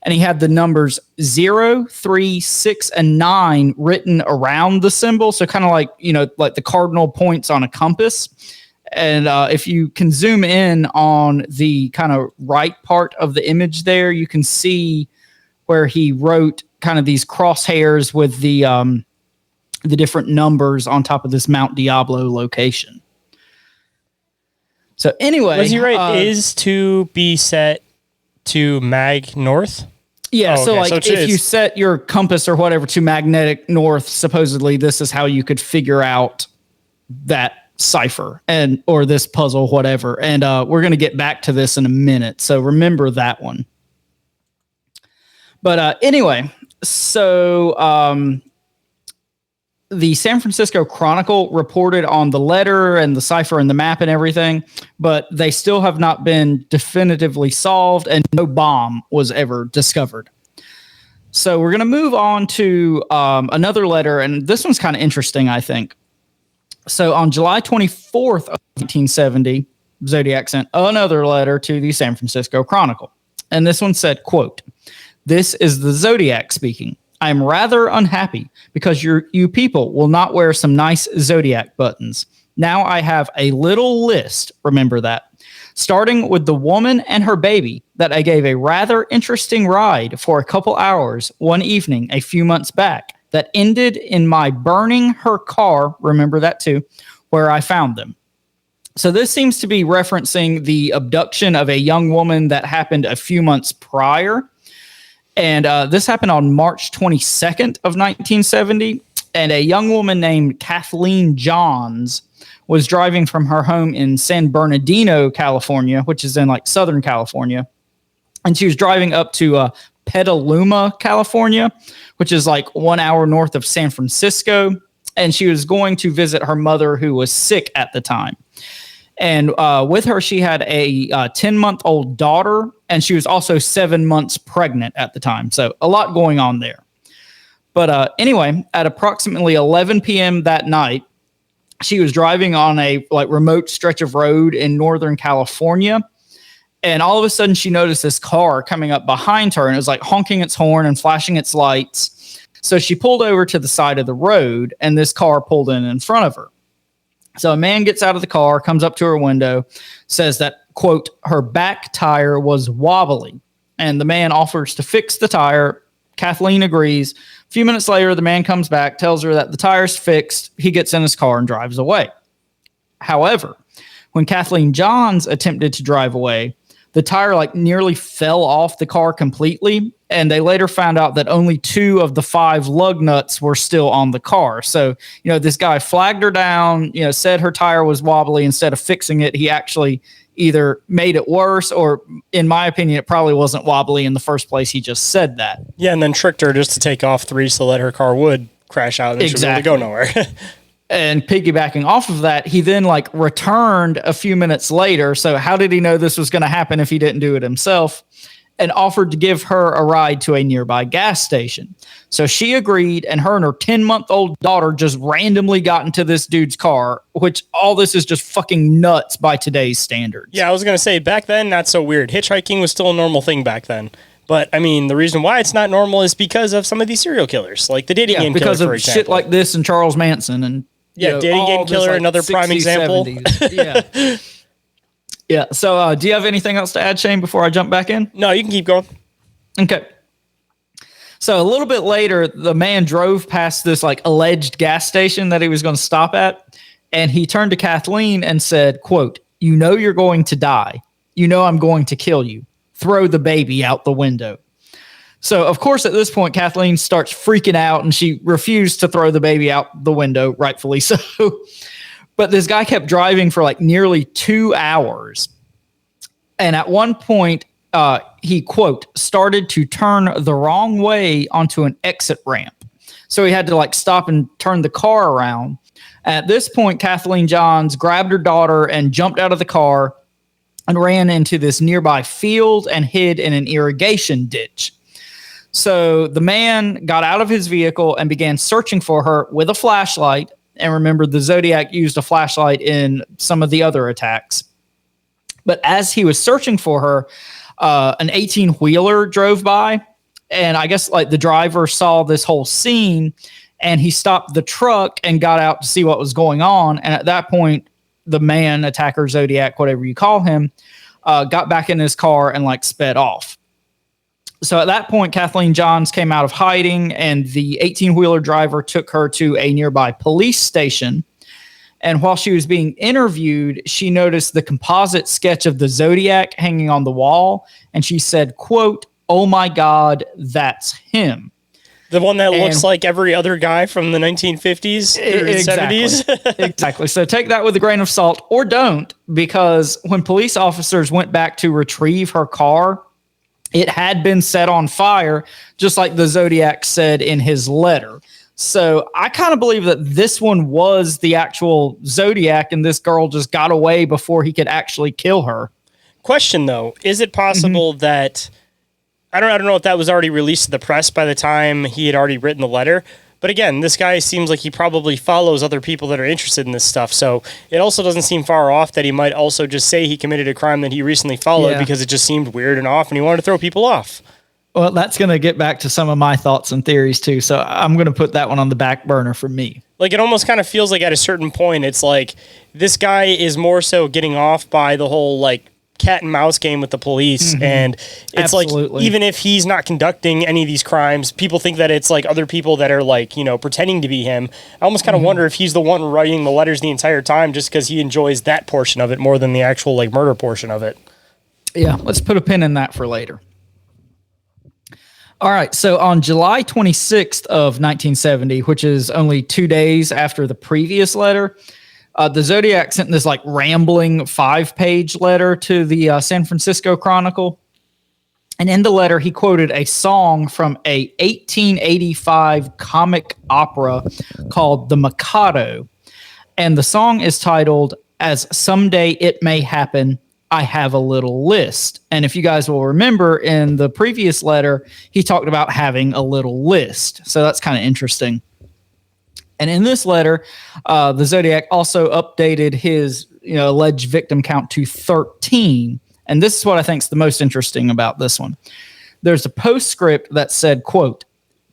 And he had the numbers 0, 3, 6, and 9 written around the symbol. So kind of like, like the cardinal points on a compass. And if you can zoom in on the kind of right part of the image there, you can see where he wrote kind of these crosshairs with the different numbers on top of this Mount Diablo location. So anyway. Was he right? Is to be set to mag north? Yeah, so if you set your compass or whatever to magnetic north, supposedly this is how you could figure out that cipher or this puzzle, whatever. And we're going to get back to this in a minute, so remember that one. But anyway, so the San Francisco Chronicle reported on the letter and the cipher and the map and everything, but they still have not been definitively solved, and no bomb was ever discovered. So we're going to move on to another letter, and this one's kind of interesting, I think. So on July 24th of 1970, Zodiac sent another letter to the San Francisco Chronicle. And this one said, quote, "This is the Zodiac speaking. I am rather unhappy because you people will not wear some nice Zodiac buttons. Now I have a little list, remember that, starting with the woman and her baby that I gave a rather interesting ride for a couple hours one evening a few months back that ended in my burning her car, remember that too, where I found them." So this seems to be referencing the abduction of a young woman that happened a few months prior. And this happened on March 22nd of 1970. And a young woman named Kathleen Johns was driving from her home in San Bernardino, California, which is in like Southern California. And she was driving up to Petaluma, California, which is like 1 hour north of San Francisco. And she was going to visit her mother, who was sick at the time. And with her, she had a 10-month-old daughter, and she was also 7 months pregnant at the time. So a lot going on there. But anyway, at approximately 11 p.m. that night, she was driving on a like remote stretch of road in Northern California. And all of a sudden, she noticed this car coming up behind her, and it was like honking its horn and flashing its lights. So she pulled over to the side of the road, and this car pulled in front of her. So a man gets out of the car, comes up to her window, says that, quote, her back tire was wobbly. And the man offers to fix the tire. Kathleen agrees. A few minutes later, the man comes back, tells her that the tire's fixed. He gets in his car and drives away. However, when Kathleen Johns attempted to drive away, the tire like nearly fell off the car completely. And they later found out that only 2 of the 5 lug nuts were still on the car. So, you know, this guy flagged her down, you know, said her tire was wobbly. Instead of fixing it, he actually either made it worse, or in my opinion, it probably wasn't wobbly in the first place. He just said that. Yeah, and then tricked her just to take off 3 so that her car would crash out and exactly. she wouldn't go nowhere. And piggybacking off of that, he then like returned a few minutes later. So how did he know this was going to happen if he didn't do it himself? And offered to give her a ride to a nearby gas station. So she agreed, and her 10-month-old daughter just randomly got into this dude's car, which all this is just fucking nuts by today's standards. Yeah, I was going to say, back then, not so weird. Hitchhiking was still a normal thing back then. But, I mean, the reason why it's not normal is because of some of these serial killers, like the dating game killer, because of for example. shit like this and Charles Manson. And dating game killer, like another prime example. Yeah. Yeah. So do you have anything else to add, Shane, before I jump back in? No, you can keep going. Okay. So a little bit later, the man drove past this like alleged gas station that he was going to stop at. And he turned to Kathleen and said, quote, "You know you're going to die. You know I'm going to kill you. Throw the baby out the window." So, of course, at this point, Kathleen starts freaking out, and she refused to throw the baby out the window, rightfully so. But this guy kept driving for like nearly 2 hours. And at one point, he, quote, started to turn the wrong way onto an exit ramp. So he had to like stop and turn the car around. At this point, Kathleen Johns grabbed her daughter and jumped out of the car and ran into this nearby field and hid in an irrigation ditch. So the man got out of his vehicle and began searching for her with a flashlight. And remember, the Zodiac used a flashlight in some of the other attacks. But as he was searching for her, an 18-wheeler drove by. And I guess like the driver saw this whole scene, and he stopped the truck and got out to see what was going on. And at that point, the man, attacker, Zodiac, whatever you call him, got back in his car and like sped off. So at that point, Kathleen Johns came out of hiding, and the 18-wheeler driver took her to a nearby police station. And while she was being interviewed, she noticed the composite sketch of the Zodiac hanging on the wall. And she said, quote, "Oh my God, that's him." The one that looks like every other guy from the 1950s or 70s. Exactly. So take that with a grain of salt, or don't, because when police officers went back to retrieve her car, it had been set on fire, just like the Zodiac said in his letter. So I kind of believe that this one was the actual Zodiac, and this girl just got away before he could actually kill her. Question though, is it possible that I don't know if that was already released to the press by the time he had already written the letter? But again, this guy seems like he probably follows other people that are interested in this stuff. So it also doesn't seem far off that he might also just say he committed a crime that he recently followed because it just seemed weird and off, and he wanted to throw people off. Well, that's going to get back to some of my thoughts and theories too. So I'm going to put that one on the back burner for me. Like, it almost kind of feels like at a certain point, it's like this guy is more so getting off by the whole like cat and mouse game with the police. And it's like, even if he's not conducting any of these crimes, people think that it's like other people that are like, you know, pretending to be him. I almost kind of wonder if he's the one writing the letters the entire time just because he enjoys that portion of it more than the actual like murder portion of it. Yeah, let's put a pin in that for later. All right, so on July 26th of 1970, which is only 2 days after the previous letter, the Zodiac sent this like rambling 5-page letter to the San Francisco Chronicle. And in the letter, he quoted a song from a 1885 comic opera called The Mikado. And the song is titled, "As Someday It May Happen, I Have a Little List." And if you guys will remember, in the previous letter, he talked about having a little list. So that's kind of interesting. And in this letter, the Zodiac also updated his alleged victim count to 13. And this is what I think is the most interesting about this one. There's a postscript that said, quote,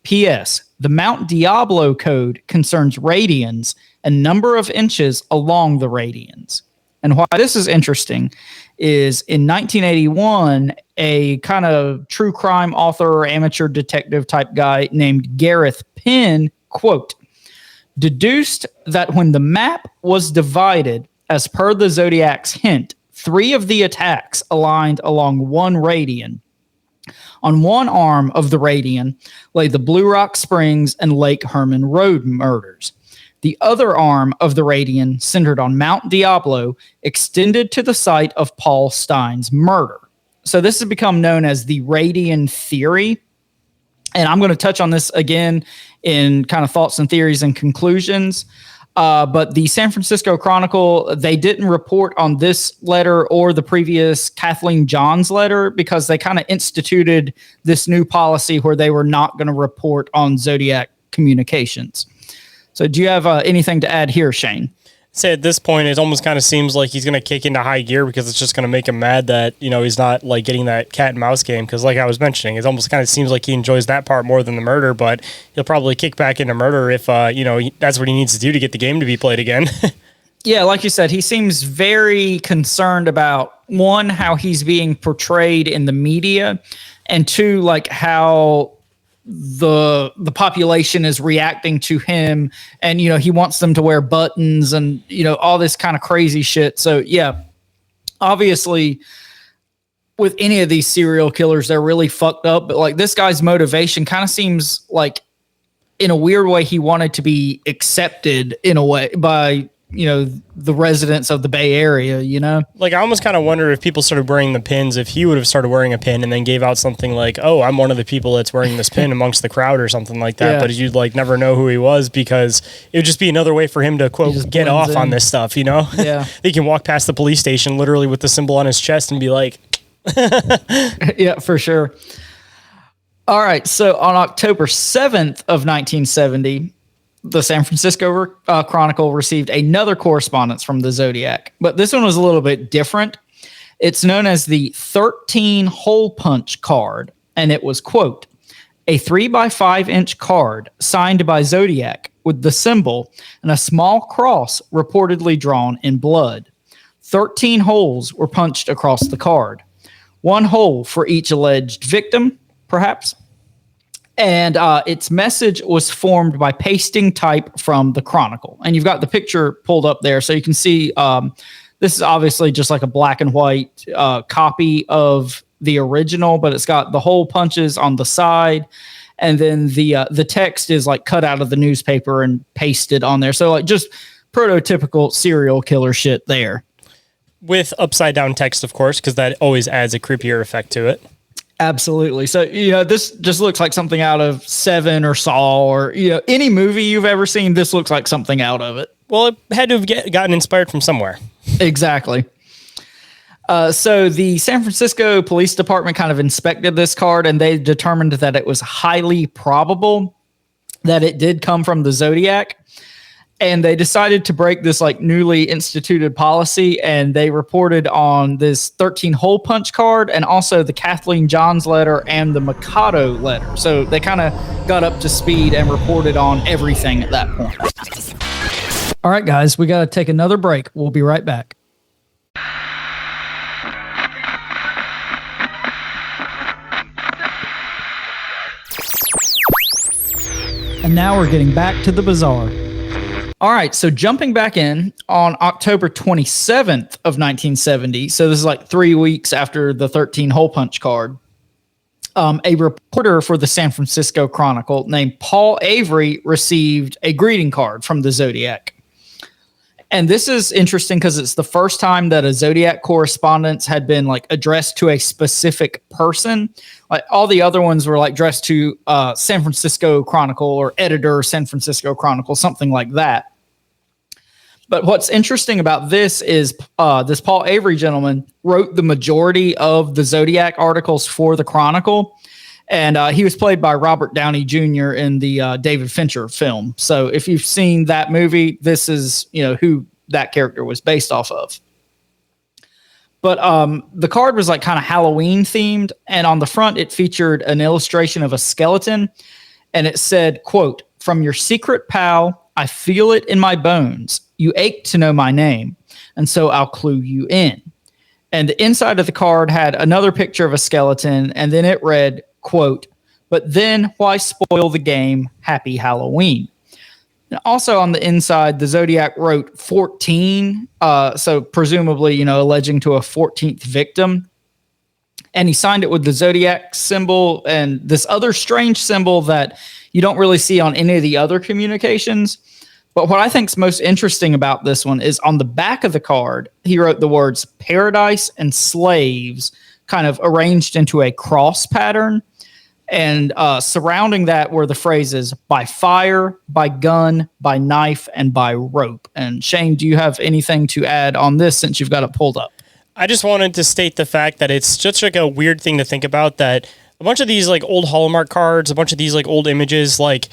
"P.S. The Mount Diablo code concerns radians and number of inches along the radians." And why this is interesting is in 1981, a kind of true crime author or amateur detective type guy named Gareth Penn, quote, "deduced that when the map was divided, as per the Zodiac's hint, 3 of the attacks aligned along one radian. On one arm of the radian lay the Blue Rock Springs and Lake Herman Road murders. The other arm of the radian, centered on Mount Diablo, extended to the site of Paul Stein's murder." So this has become known as the radian theory. And I'm going to touch on this again in kind of thoughts and theories and conclusions. But the San Francisco Chronicle, they didn't report on this letter or the previous Kathleen Johns letter because they kind of instituted this new policy where they were not going to report on Zodiac communications. So do you have anything to add here, Shane? Say at this point, it almost kind of seems like he's going to kick into high gear because it's just going to make him mad that, he's not like getting that cat and mouse game. Because like I was mentioning, it almost kind of seems like he enjoys that part more than the murder, but he'll probably kick back into murder if, that's what he needs to do to get the game to be played again. Yeah, like you said, he seems very concerned about, one, how he's being portrayed in the media, and two, like how the population is reacting to him, and he wants them to wear buttons and all this kind of crazy shit. So yeah, obviously with any of these serial killers, they're really fucked up, but like this guy's motivation kind of seems like in a weird way he wanted to be accepted in a way by the residents of the Bay Area, Like, I almost kind of wonder if people started wearing the pins, if he would have started wearing a pin and then gave out something like, "Oh, I'm one of the people that's wearing this pin amongst the crowd," or something like that. Yeah. But you'd like never know who he was because it would just be another way for him to, quote, get off on this stuff, Yeah. He can walk past the police station literally with the symbol on his chest and be like, yeah, for sure. All right. So on October 7th of 1970, the San Francisco Chronicle received another correspondence from the Zodiac, but this one was a little bit different. It's known as the 13 hole punch card, and it was, quote, "a 3x5-inch card signed by Zodiac with the symbol and a small cross reportedly drawn in blood. 13 holes were punched across the card, 1 hole for each alleged victim, perhaps. And its message was formed by pasting type from the Chronicle." And you've got the picture pulled up there, so you can see this is obviously just like a black and white copy of the original, but it's got the hole punches on the side, and then the text is like cut out of the newspaper and pasted on there. So like just prototypical serial killer shit there. With upside down text, of course, because that always adds a creepier effect to it. Absolutely. So, this just looks like something out of Seven or Saw or, any movie you've ever seen. This looks like something out of it. Well, it had to have gotten inspired from somewhere. Exactly. So the San Francisco Police Department kind of inspected this card, and they determined that it was highly probable that it did come from the Zodiac. And they decided to break this like newly instituted policy, and they reported on this 13 hole punch card and also the Kathleen Johns letter and the Mikado letter. So they kind of got up to speed and reported on everything at that point. All right, guys, we got to take another break. We'll be right back. And now we're getting back to the bazaar. All right, so jumping back in on October 27th of 1970, so this is like 3 weeks after the 13 hole punch card, a reporter for the San Francisco Chronicle named Paul Avery received a greeting card from the Zodiac. And this is interesting because it's the first time that a Zodiac correspondence had been like addressed to a specific person. Like all the other ones were like addressed to San Francisco Chronicle or editor San Francisco Chronicle, something like that. But what's interesting about this is this Paul Avery gentleman wrote the majority of the Zodiac articles for the Chronicle. And he was played by Robert Downey Jr. in the David Fincher film. So if you've seen that movie, this is, who that character was based off of. But the card was like kind of Halloween themed. And on the front, it featured an illustration of a skeleton. And it said, quote, "From your secret pal, I feel it in my bones. You ache to know my name. And so I'll clue you in." And the inside of the card had another picture of a skeleton. And then it read, quote, "But then why spoil the game? Happy Halloween." And also on the inside, the Zodiac wrote 14. So presumably, alleging to a 14th victim. And he signed it with the Zodiac symbol and this other strange symbol that you don't really see on any of the other communications. But what I think is most interesting about this one is on the back of the card, he wrote the words paradise and slaves kind of arranged into a cross pattern. And surrounding that were the phrases by fire, by gun, by knife, and by rope. And Shane, do you have anything to add on this since you've got it pulled up? I just wanted to state the fact that it's just like a weird thing to think about, that a bunch of these like old Hallmark cards, a bunch of these like old images, like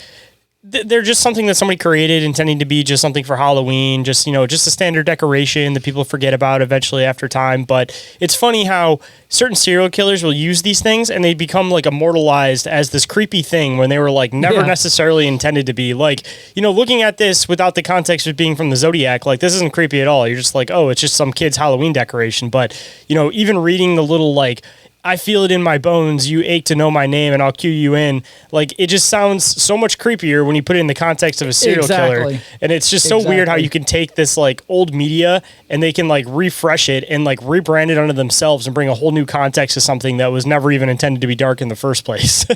they're just something that somebody created intending to be just something for Halloween, just a standard decoration that people forget about eventually after time. But it's funny how certain serial killers will use these things and they become like immortalized as this creepy thing when they were like never necessarily intended to be. Like, looking at this without the context of being from the Zodiac, like this isn't creepy at all. You're just like, oh, it's just some kid's Halloween decoration. But, even reading the little like, I feel it in my bones, you ache to know my name, and I'll cue you in. Like, it just sounds so much creepier when you put it in the context of a serial killer. And it's just so weird how you can take this, like, old media and they can, like, refresh it and, like, rebrand it under themselves and bring a whole new context to something that was never even intended to be dark in the first place.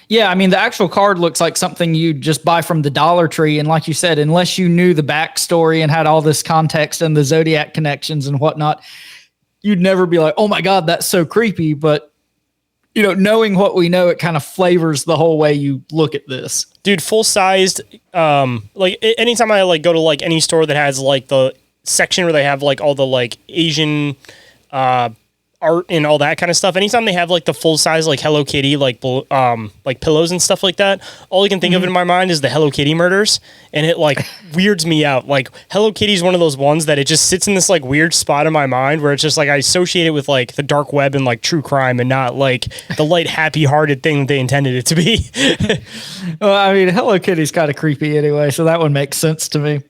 Yeah, I mean, the actual card looks like something you'd just buy from the Dollar Tree. And like you said, unless you knew the backstory and had all this context and the Zodiac connections and whatnot, you'd never be like, oh my God, that's so creepy. But, knowing what we know, it kind of flavors the whole way you look at this. Dude, full-sized, like anytime I like go to like any store that has like the section where they have like all the like Asian art and all that kind of stuff, anytime they have like the full-size like Hello Kitty like pillows and stuff like that, all I can think of in my mind is the Hello Kitty murders, and it like weirds me out. Like Hello Kitty is one of those ones that it just sits in this like weird spot in my mind where it's just like I associate it with like the dark web and like true crime and not like the light happy-hearted thing that they intended it to be. Well, I mean, Hello Kitty's kind of creepy anyway, so that one makes sense to me.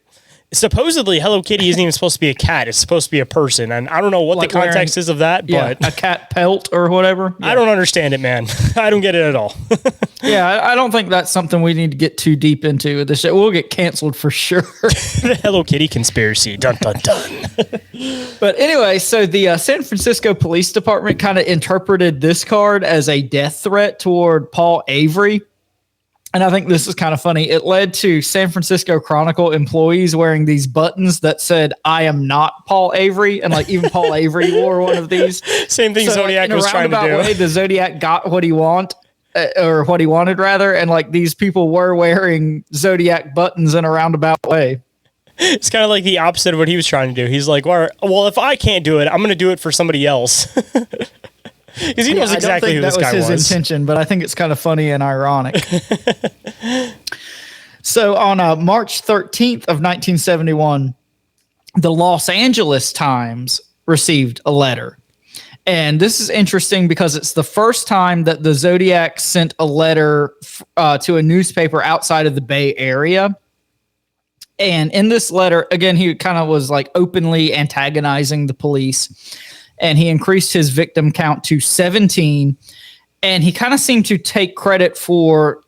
Supposedly, Hello Kitty isn't even supposed to be a cat. It's supposed to be a person. And I don't know what like the context is of that, but a cat pelt or whatever. Yeah. I don't understand it, man. I don't get it at all. Yeah, I don't think that's something we need to get too deep into with this shit. We'll get canceled for sure. The Hello Kitty conspiracy. Dun, dun, dun. But anyway, so the San Francisco Police Department kind of interpreted this card as a death threat toward Paul Avery. and I think this is kind of funny. It led to San Francisco Chronicle employees wearing these buttons that said, "I am not Paul Avery." And like even Paul Avery wore one of these. Same thing Zodiac in a was trying to do. way, the Zodiac got what he wanted, rather. And like these people were wearing Zodiac buttons in a roundabout way. It's kind of like the opposite of what he was trying to do. He's like, well, if I can't do it, I'm going to do it for somebody else. Because he knows exactly who this guy was. That was his intention, but I think it's kind of funny and ironic. So on March 13th of 1971, the Los Angeles Times received a letter. And this is interesting because it's the first time that the Zodiac sent a letter to a newspaper outside of the Bay Area. And in this letter, again, he kind of was like openly antagonizing the police. And he increased his victim count to 17. And he kind of seemed to take credit for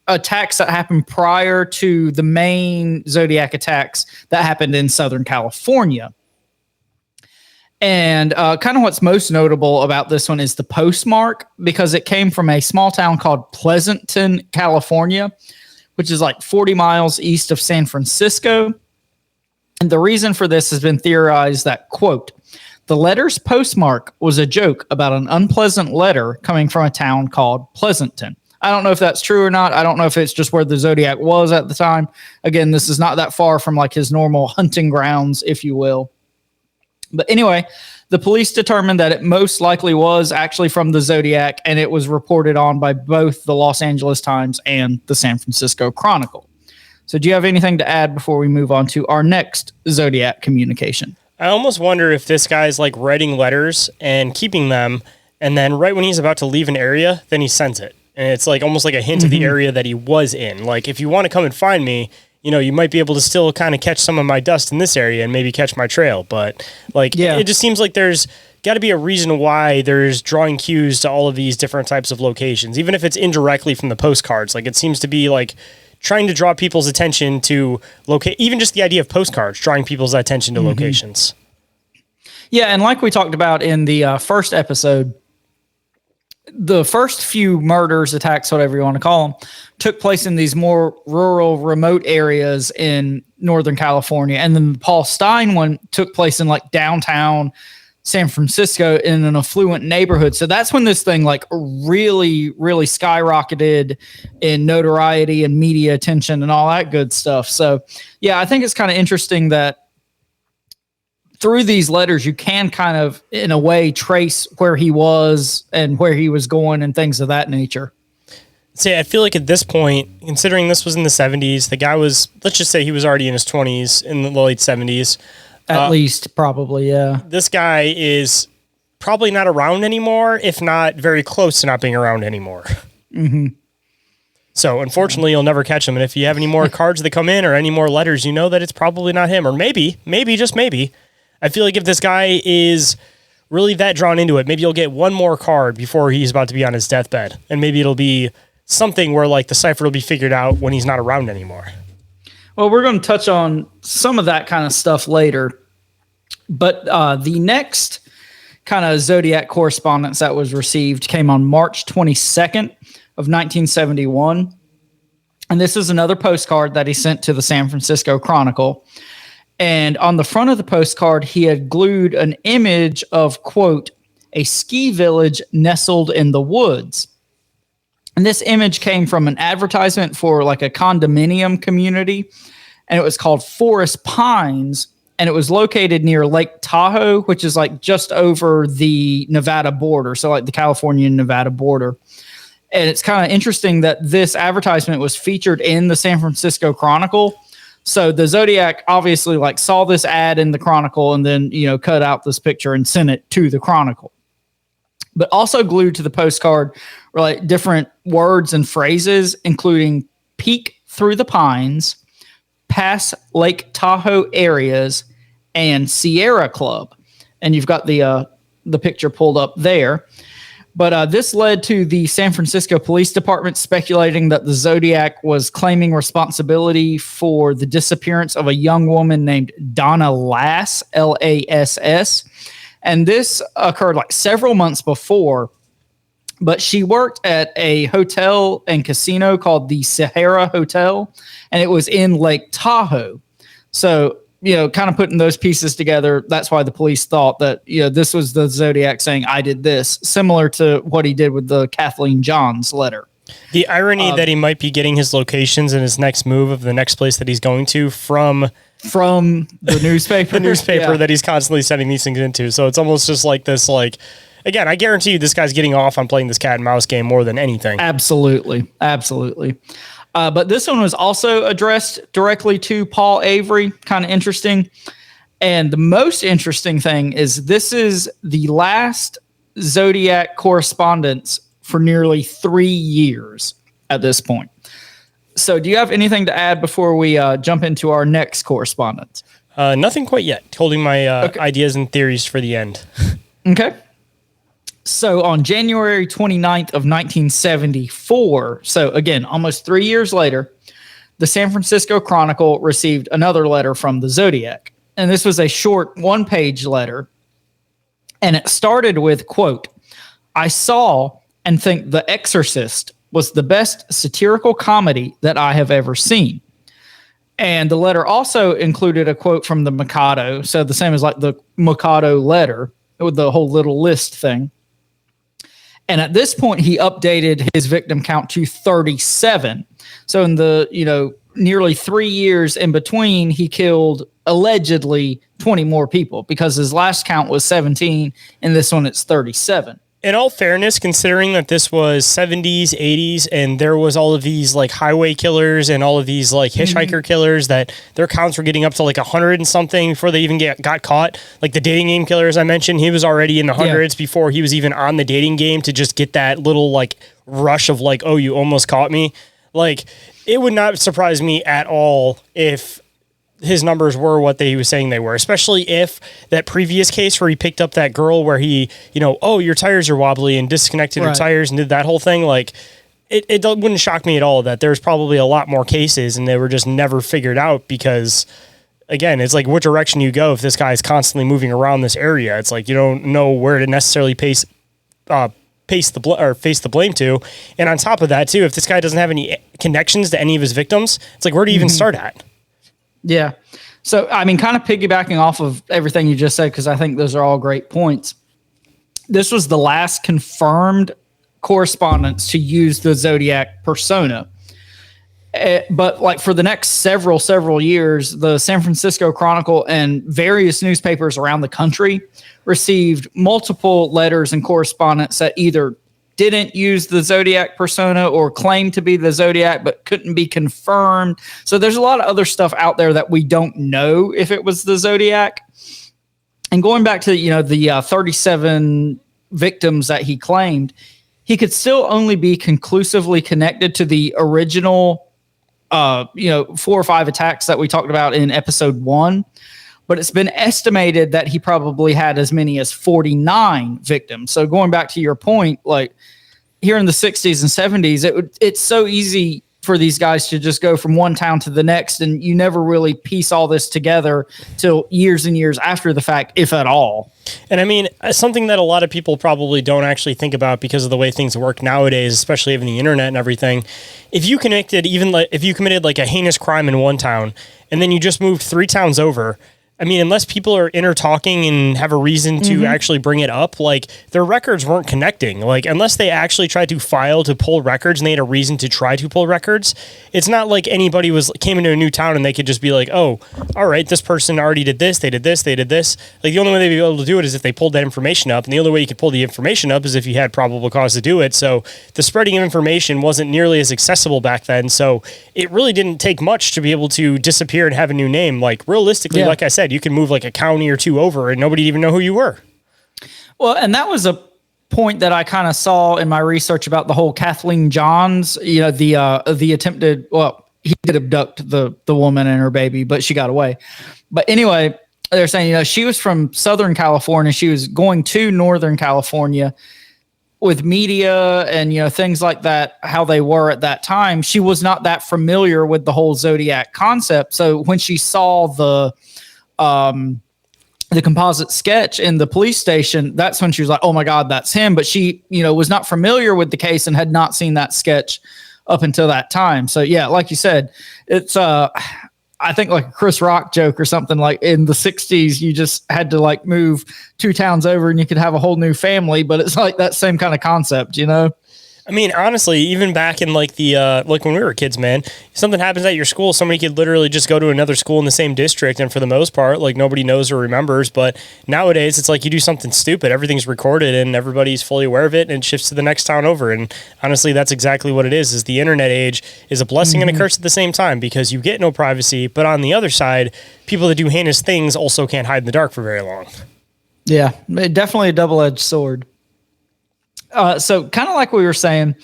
attacks that happened prior to the main Zodiac attacks that happened in Southern California. And kind of what's most notable about this one is the postmark, because it came from a small town called Pleasanton, California, which is like 40 miles east of San Francisco. And the reason for this has been theorized that, quote, the letter's postmark was a joke about an unpleasant letter coming from a town called Pleasanton. I don't know if that's true or not. I don't know if it's just where the Zodiac was at the time. Again, this is not that far from like his normal hunting grounds, if you will. But anyway, the police determined that it most likely was actually from the Zodiac, and it was reported on by both the Los Angeles Times and the San Francisco Chronicle. So do you have anything to add before we move on to our next Zodiac communication? I almost wonder if this guy's like writing letters and keeping them, and then right when he's about to leave an area, then he sends it. And it's like almost like a hint of the area that he was in. Like, if you want to come and find me, you know, you might be able to still kind of catch some of my dust in this area and maybe catch my trail. But like, it just seems like there's got to be a reason why there's drawing cues to all of these different types of locations, even if it's indirectly from the postcards. Like, it seems to be like trying to draw people's attention to even just the idea of postcards, drawing people's attention to locations. Yeah, and like we talked about in the first episode, the first few murders, attacks, whatever you want to call them, took place in these more rural, remote areas in Northern California. And then the Paul Stein one took place in like downtown San Francisco in an affluent neighborhood. So that's when this thing like really, really skyrocketed in notoriety and media attention and all that good stuff. So yeah, I think it's kind of interesting that through these letters, you can kind of, in a way, trace where he was and where he was going and things of that nature. See, I feel like at this point, considering this was in the 70s, the guy was, let's just say he was already in his 20s, in the late 70s. At least, probably, yeah. This guy is probably not around anymore, if not very close to not being around anymore. So, unfortunately, you'll never catch him. And if you have any more cards that come in or any more letters, you know that it's probably not him. Or maybe, just maybe. I feel like if this guy is really that drawn into it, maybe you'll get one more card before he's about to be on his deathbed. And maybe it'll be something where like the cipher will be figured out when he's not around anymore. Well, we're going to touch on some of that kind of stuff later. But the next kind of Zodiac correspondence that was received came on March 22nd of 1971. And this is another postcard that he sent to the San Francisco Chronicle. And on the front of the postcard, he had glued an image of, quote, a ski village nestled in the woods. And this image came from an advertisement for like a condominium community. And it was called Forest Pines. And it was located near Lake Tahoe, which is like just over the Nevada border. So like the California and Nevada border. And it's kind of interesting that this advertisement was featured in the San Francisco Chronicle. So the Zodiac obviously like saw this ad in the Chronicle and then, you know, cut out this picture and sent it to the Chronicle. But also glued to the postcard were like different words and phrases, including peek through the pines, pass Lake Tahoe areas, and Sierra Club. And you've got the picture pulled up there. But this led to the San Francisco Police Department speculating that the Zodiac was claiming responsibility for the disappearance of a young woman named Donna Lass, Lass. And this occurred like several months before. But she worked at a hotel and casino called the Sahara Hotel, and it was in Lake Tahoe. So, kind of putting those pieces together, that's why the police thought that, this was the Zodiac saying, I did this, similar to what he did with the Kathleen Johns letter. The irony that he might be getting his locations and his next move of the next place that he's going to from the newspaper. That he's constantly sending these things into. So it's almost just like this, again, I guarantee you this guy's getting off on playing this cat and mouse game more than anything. Absolutely. But this one was also addressed directly to Paul Avery. Kind of interesting. And the most interesting thing is this is the last Zodiac correspondence for nearly 3 years at this point. So do you have anything to add before we jump into our next correspondence? Nothing quite yet. Holding my ideas and theories for the end. Okay. So on January 29th of 1974, so again, almost 3 years later, the San Francisco Chronicle received another letter from the Zodiac. And this was a short one-page letter. And it started with, quote, I saw and think The Exorcist was the best satirical comedy that I have ever seen. And the letter also included a quote from the Mikado. So the same as like the Mikado letter with the whole little list thing. And at this point, he updated his victim count to 37. So in the, nearly 3 years in between, he killed allegedly 20 more people because his last count was 17 and this one it's 37. In all fairness, considering that this was 70s, 80s, and there was all of these like highway killers and all of these like hitchhiker killers that their counts were getting up to like 100 and something before they even got caught. Like the dating game killer, as I mentioned, he was already in the hundreds before he was even on the dating game to just get that little like rush of like, oh, you almost caught me. Like it would not surprise me at all if his numbers were what he was saying they were, especially if that previous case where he picked up that girl where he, oh, your tires are wobbly and disconnected her tires and did that whole thing. Like it wouldn't shock me at all that there's probably a lot more cases and they were just never figured out because again, it's like what direction you go if this guy is constantly moving around this area. It's like you don't know where to necessarily face the blame to. And on top of that too, if this guy doesn't have any connections to any of his victims, it's like where do you even start at? Yeah. So, I mean, kind of piggybacking off of everything you just said, because I think those are all great points. This was the last confirmed correspondence to use the Zodiac persona. But like for the next several years, the San Francisco Chronicle and various newspapers around the country received multiple letters and correspondence that either didn't use the Zodiac persona or claimed to be the Zodiac, but couldn't be confirmed. So there's a lot of other stuff out there that we don't know if it was the Zodiac. And going back to, the 37 victims that he claimed, he could still only be conclusively connected to the original, 4 or 5 attacks that we talked about in episode 1. But it's been estimated that he probably had as many as 49 victims. So going back to your point, like here in the 60s and 70s, it's so easy for these guys to just go from one town to the next, and you never really piece all this together till years and years after the fact, if at all. And I mean, something that a lot of people probably don't actually think about because of the way things work nowadays, especially even the internet and everything. If you committed like a heinous crime in one town, and then you just moved 3 towns over, I mean, unless people are inter-talking and have a reason to actually bring it up, like their records weren't connecting. Like unless they actually tried to file to pull records and they had a reason to try to pull records, it's not like anybody came into a new town and they could just be like, oh, all right, this person already did this, they did this, they did this. Like the only way they'd be able to do it is if they pulled that information up, and the only way you could pull the information up is if you had probable cause to do it. So the spreading of information wasn't nearly as accessible back then. So it really didn't take much to be able to disappear and have a new name. Like realistically, like I said, you can move like a county or 2 over and nobody even know who you were. Well, and that was a point that I kind of saw in my research about the whole Kathleen Johns, the attempted, well, he did abduct the woman and her baby, but she got away. But anyway, they're saying, she was from Southern California. She was going to Northern California with media and, things like that, how they were at that time. She was not that familiar with the whole Zodiac concept. So when she saw the the composite sketch in the police station, that's when she was like, oh my God, that's him. But she, was not familiar with the case and had not seen that sketch up until that time. So yeah, like you said, it's, I think like a Chris Rock joke or something, like in the 60s, you just had to like move 2 towns over and you could have a whole new family, but it's like that same kind of concept, I mean, honestly, even back in like the like when we were kids, man, if something happens at your school, somebody could literally just go to another school in the same district, and for the most part, like nobody knows or remembers. But nowadays, it's like you do something stupid, everything's recorded, and everybody's fully aware of it, and it shifts to the next town over. And honestly, that's exactly what it is. Is the internet age is a blessing and a curse at the same time, because you get no privacy, but on the other side, people that do heinous things also can't hide in the dark for very long. Yeah, definitely a double-edged sword. So kind of like we were saying,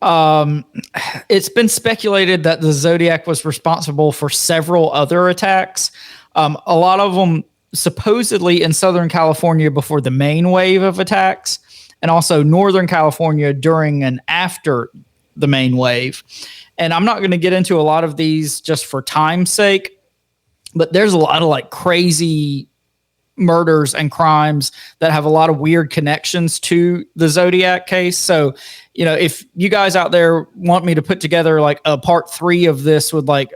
it's been speculated that the Zodiac was responsible for several other attacks. A lot of them supposedly in Southern California before the main wave of attacks, and also Northern California during and after the main wave. And I'm not going to get into a lot of these just for time's sake, but there's a lot of like crazy murders and crimes that have a lot of weird connections to the Zodiac case. So, if you guys out there want me to put together like a part 3 of this with like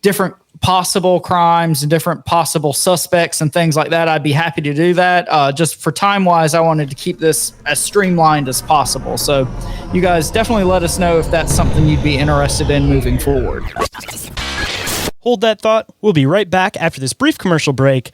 different possible crimes and different possible suspects and things like that, I'd be happy to do that. Just for time wise, I wanted to keep this as streamlined as possible. So you guys definitely let us know if that's something you'd be interested in moving forward. Hold that thought. We'll be right back after this brief commercial break.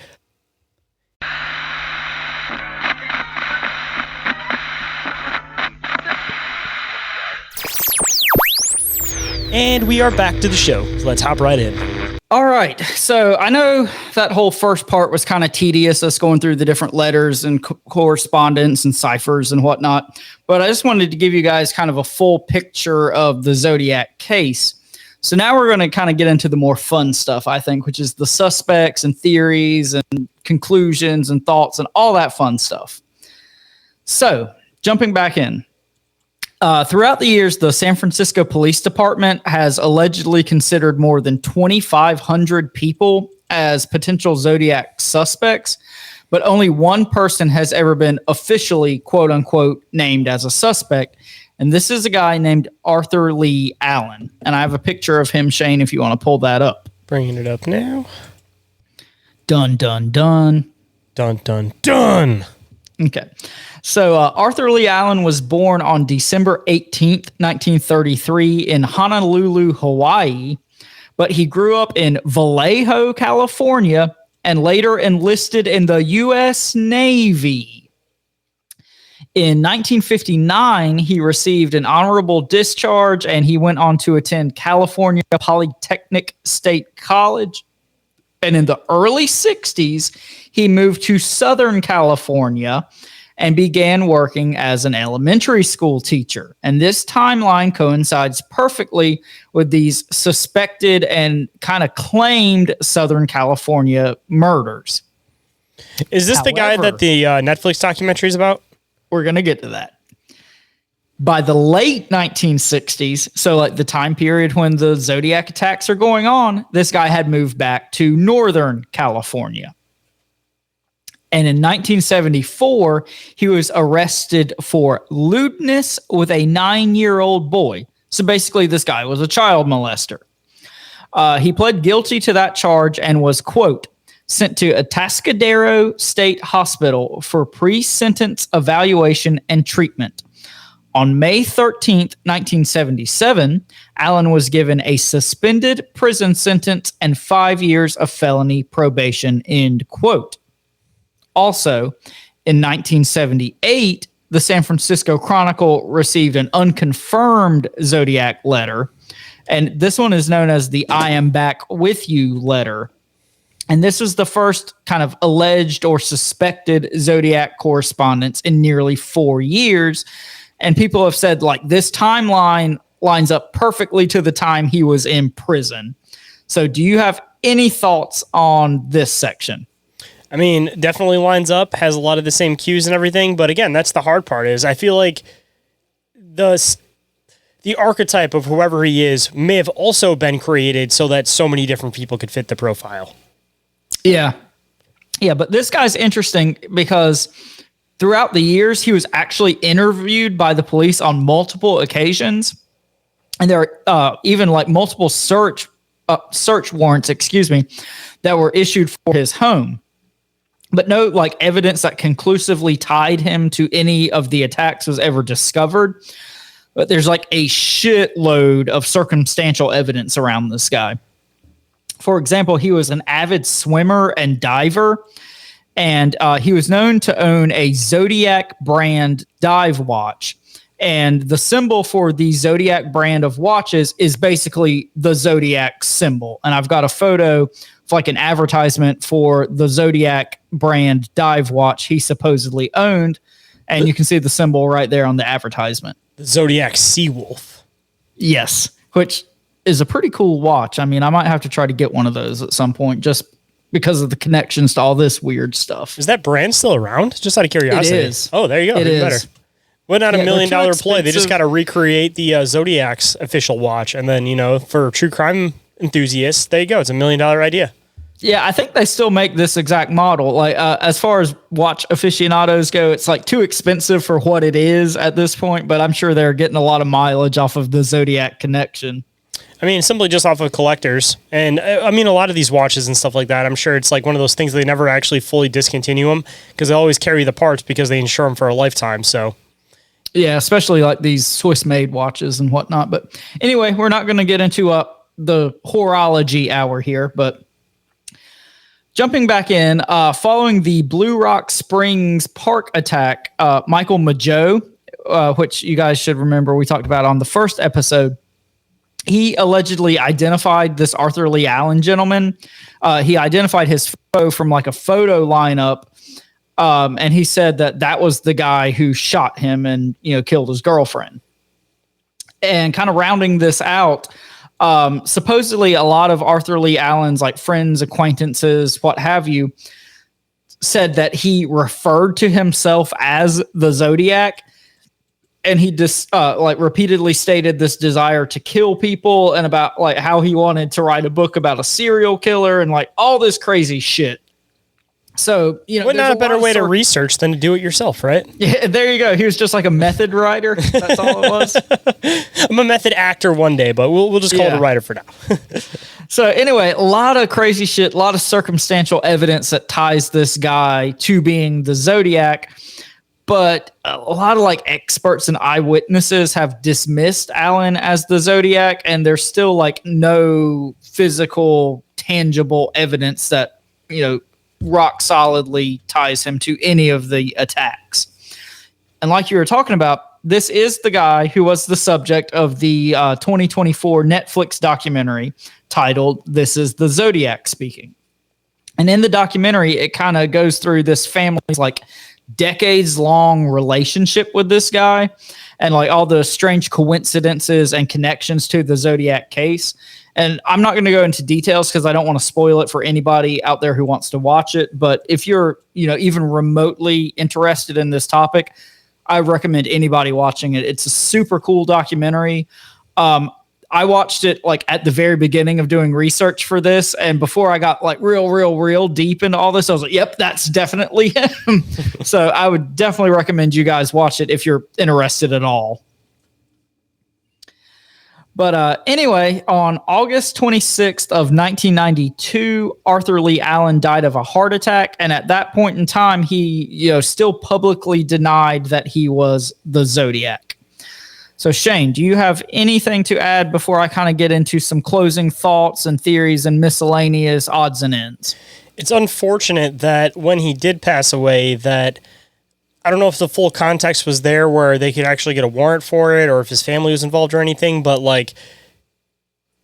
And we are back to the show. So let's hop right in. All right. So I know that whole first part was kind of tedious, us going through the different letters and correspondence and ciphers and whatnot. But I just wanted to give you guys kind of a full picture of the Zodiac case. So now we're going to kind of get into the more fun stuff, I think, which is the suspects and theories and conclusions and thoughts and all that fun stuff. So jumping back in. Throughout the years, the San Francisco Police Department has allegedly considered more than 2,500 people as potential Zodiac suspects, but only one person has ever been officially, quote unquote, named as a suspect. And this is a guy named Arthur Lee Allen. And I have a picture of him, Shane, if you want to pull that up. Bringing it up now. Dun, dun, dun. Dun, dun, dun. Okay. So Arthur Lee Allen was born on December 18th, 1933 in Honolulu, Hawaii, but he grew up in Vallejo, California, and later enlisted in the U.S. Navy. In 1959, he received an honorable discharge, and he went on to attend California Polytechnic State College. And in the early 60s, he moved to Southern California and began working as an elementary school teacher. And this timeline coincides perfectly with these suspected and kind of claimed Southern California murders. Is this the guy that the Netflix documentary is about? We're going to get to that. By the late 1960s, so like the time period when the Zodiac attacks are going on, this guy had moved back to Northern California. And in 1974, he was arrested for lewdness with a 9-year-old boy. So basically, this guy was a child molester. He pled guilty to that charge and was, quote, sent to Atascadero State Hospital for pre-sentence evaluation and treatment. On May 13th, 1977, Allen was given a suspended prison sentence and 5 years of felony probation, end quote. Also, in 1978, the San Francisco Chronicle received an unconfirmed Zodiac letter, and this one is known as the I Am Back With You letter. And this was the first kind of alleged or suspected Zodiac correspondence in nearly 4 years. And people have said, like, this timeline lines up perfectly to the time he was in prison. So do you have any thoughts on this section? I mean, definitely lines up, has a lot of the same cues and everything. But again, that's the hard part is I feel like the archetype of whoever he is may have also been created so that so many different people could fit the profile. Yeah. Yeah, but this guy's interesting because throughout the years, he was actually interviewed by the police on multiple occasions. And there are even like multiple search warrants, that were issued for his home. But no like evidence that conclusively tied him to any of the attacks was ever discovered. But there's like a shitload of circumstantial evidence around this guy. For example, he was an avid swimmer and diver, and he was known to own a Zodiac brand dive watch. And the symbol for the Zodiac brand of watches is basically the Zodiac symbol. And I've got a photo of like an advertisement for the Zodiac brand dive watch he supposedly owned. And you can see the symbol right there on the advertisement. The Zodiac Seawolf. Yes, which is a pretty cool watch. I mean, I might have to try to get one of those at some point just because of the connections to all this weird stuff. Is that brand still around? Just out of curiosity. It is. Oh, there you go. It Even is. better. Well, not $1 million play. They just expensive. got to recreate the Zodiac's official watch. And then, for true crime enthusiasts, there you go. It's $1 million idea. Yeah, I think they still make this exact model. Like as far as watch aficionados go, it's like too expensive for what it is at this point, but I'm sure they're getting a lot of mileage off of the Zodiac connection. I mean, simply just off of collectors. And I mean, a lot of these watches and stuff like that, I'm sure it's like one of those things they never actually fully discontinue them because they always carry the parts because they insure them for a lifetime. So yeah, especially like these Swiss-made watches and whatnot. But anyway, we're not going to get into the horology hour here, but jumping back in, following the Blue Rock Springs Park attack, Michael Mageau, which you guys should remember we talked about on the first episode, he allegedly identified this Arthur Lee Allen gentleman. He identified his photo from like a photo lineup, and he said that was the guy who shot him and killed his girlfriend. And kind of rounding this out, supposedly a lot of Arthur Lee Allen's like friends, acquaintances, what have you, said that he referred to himself as the Zodiac, and he just like repeatedly stated this desire to kill people and about like how he wanted to write a book about a serial killer and like all this crazy shit. So, what not a better way to research than to do it yourself, right? Yeah, there you go. He was just like a method writer. That's all it was. I'm a method actor one day, but we'll just call it a writer for now. So anyway, a lot of crazy shit, a lot of circumstantial evidence that ties this guy to being the Zodiac. But a lot of like experts and eyewitnesses have dismissed Allen as the Zodiac, and there's still like no physical, tangible evidence that, rock solidly ties him to any of the attacks. And like you were talking about, this is the guy who was the subject of the 2024 Netflix documentary titled "This is the Zodiac Speaking." And in the documentary, it kind of goes through this family's like decades long relationship with this guy and like all the strange coincidences and connections to the Zodiac case. And I'm not going to go into details because I don't want to spoil it for anybody out there who wants to watch it. But if you're, even remotely interested in this topic, I recommend anybody watching it. It's a super cool documentary. I watched it like at the very beginning of doing research for this. And before I got like real deep into all this, I was like, yep, that's definitely him. So I would definitely recommend you guys watch it if you're interested at all. But anyway, on August 26th of 1992, Arthur Lee Allen died of a heart attack. And at that point in time, he, still publicly denied that he was the Zodiac. So Shayn, do you have anything to add before I kind of get into some closing thoughts and theories and miscellaneous odds and ends? It's unfortunate that when he did pass away, that I don't know if the full context was there where they could actually get a warrant for it or if his family was involved or anything. But like,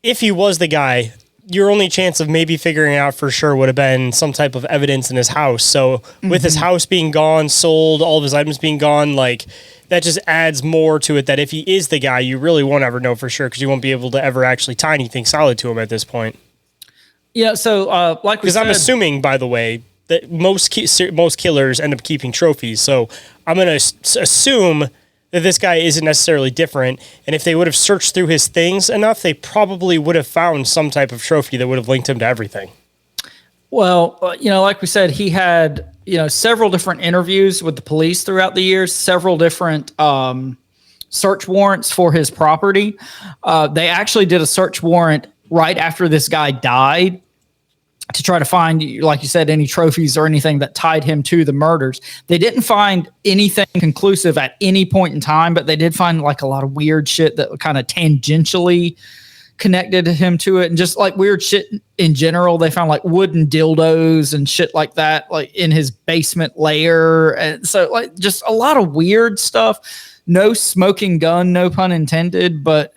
if he was the guy, your only chance of maybe figuring out for sure would have been some type of evidence in his house. So with his house being gone, sold, all of his items being gone, like that just adds more to it that if he is the guy, you really won't ever know for sure because you won't be able to ever actually tie anything solid to him at this point. Yeah, so like we because said, I'm assuming, by the way, that most killers end up keeping trophies. So I'm going to assume that this guy isn't necessarily different. And if they would have searched through his things enough, they probably would have found some type of trophy that would have linked him to everything. Well, like we said, he had, several different interviews with the police throughout the years, several different search warrants for his property. They actually did a search warrant right after this guy died to try to find, like you said, any trophies or anything that tied him to the murders. They didn't find anything conclusive at any point in time, but they did find like a lot of weird shit that kind of tangentially connected him to it, and just like weird shit in general. They found like wooden dildos and shit like that, like in his basement lair. And so like just a lot of weird stuff. No smoking gun, no pun intended, but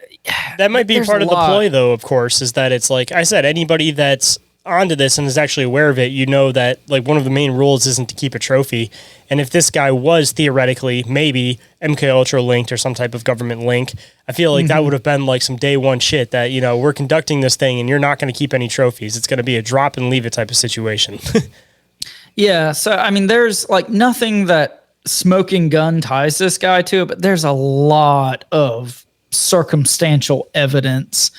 that might be part of the ploy though, of course, is that it's like I said, anybody that's onto this and is actually aware of it, that like one of the main rules isn't to keep a trophy. And if this guy was theoretically maybe MKUltra linked or some type of government link, I feel like that would have been like some day one shit that, we're conducting this thing and you're not going to keep any trophies. It's going to be a drop and leave it type of situation. Yeah. So, I mean, there's like nothing that smoking gun ties this guy to it, but there's a lot of circumstantial evidence.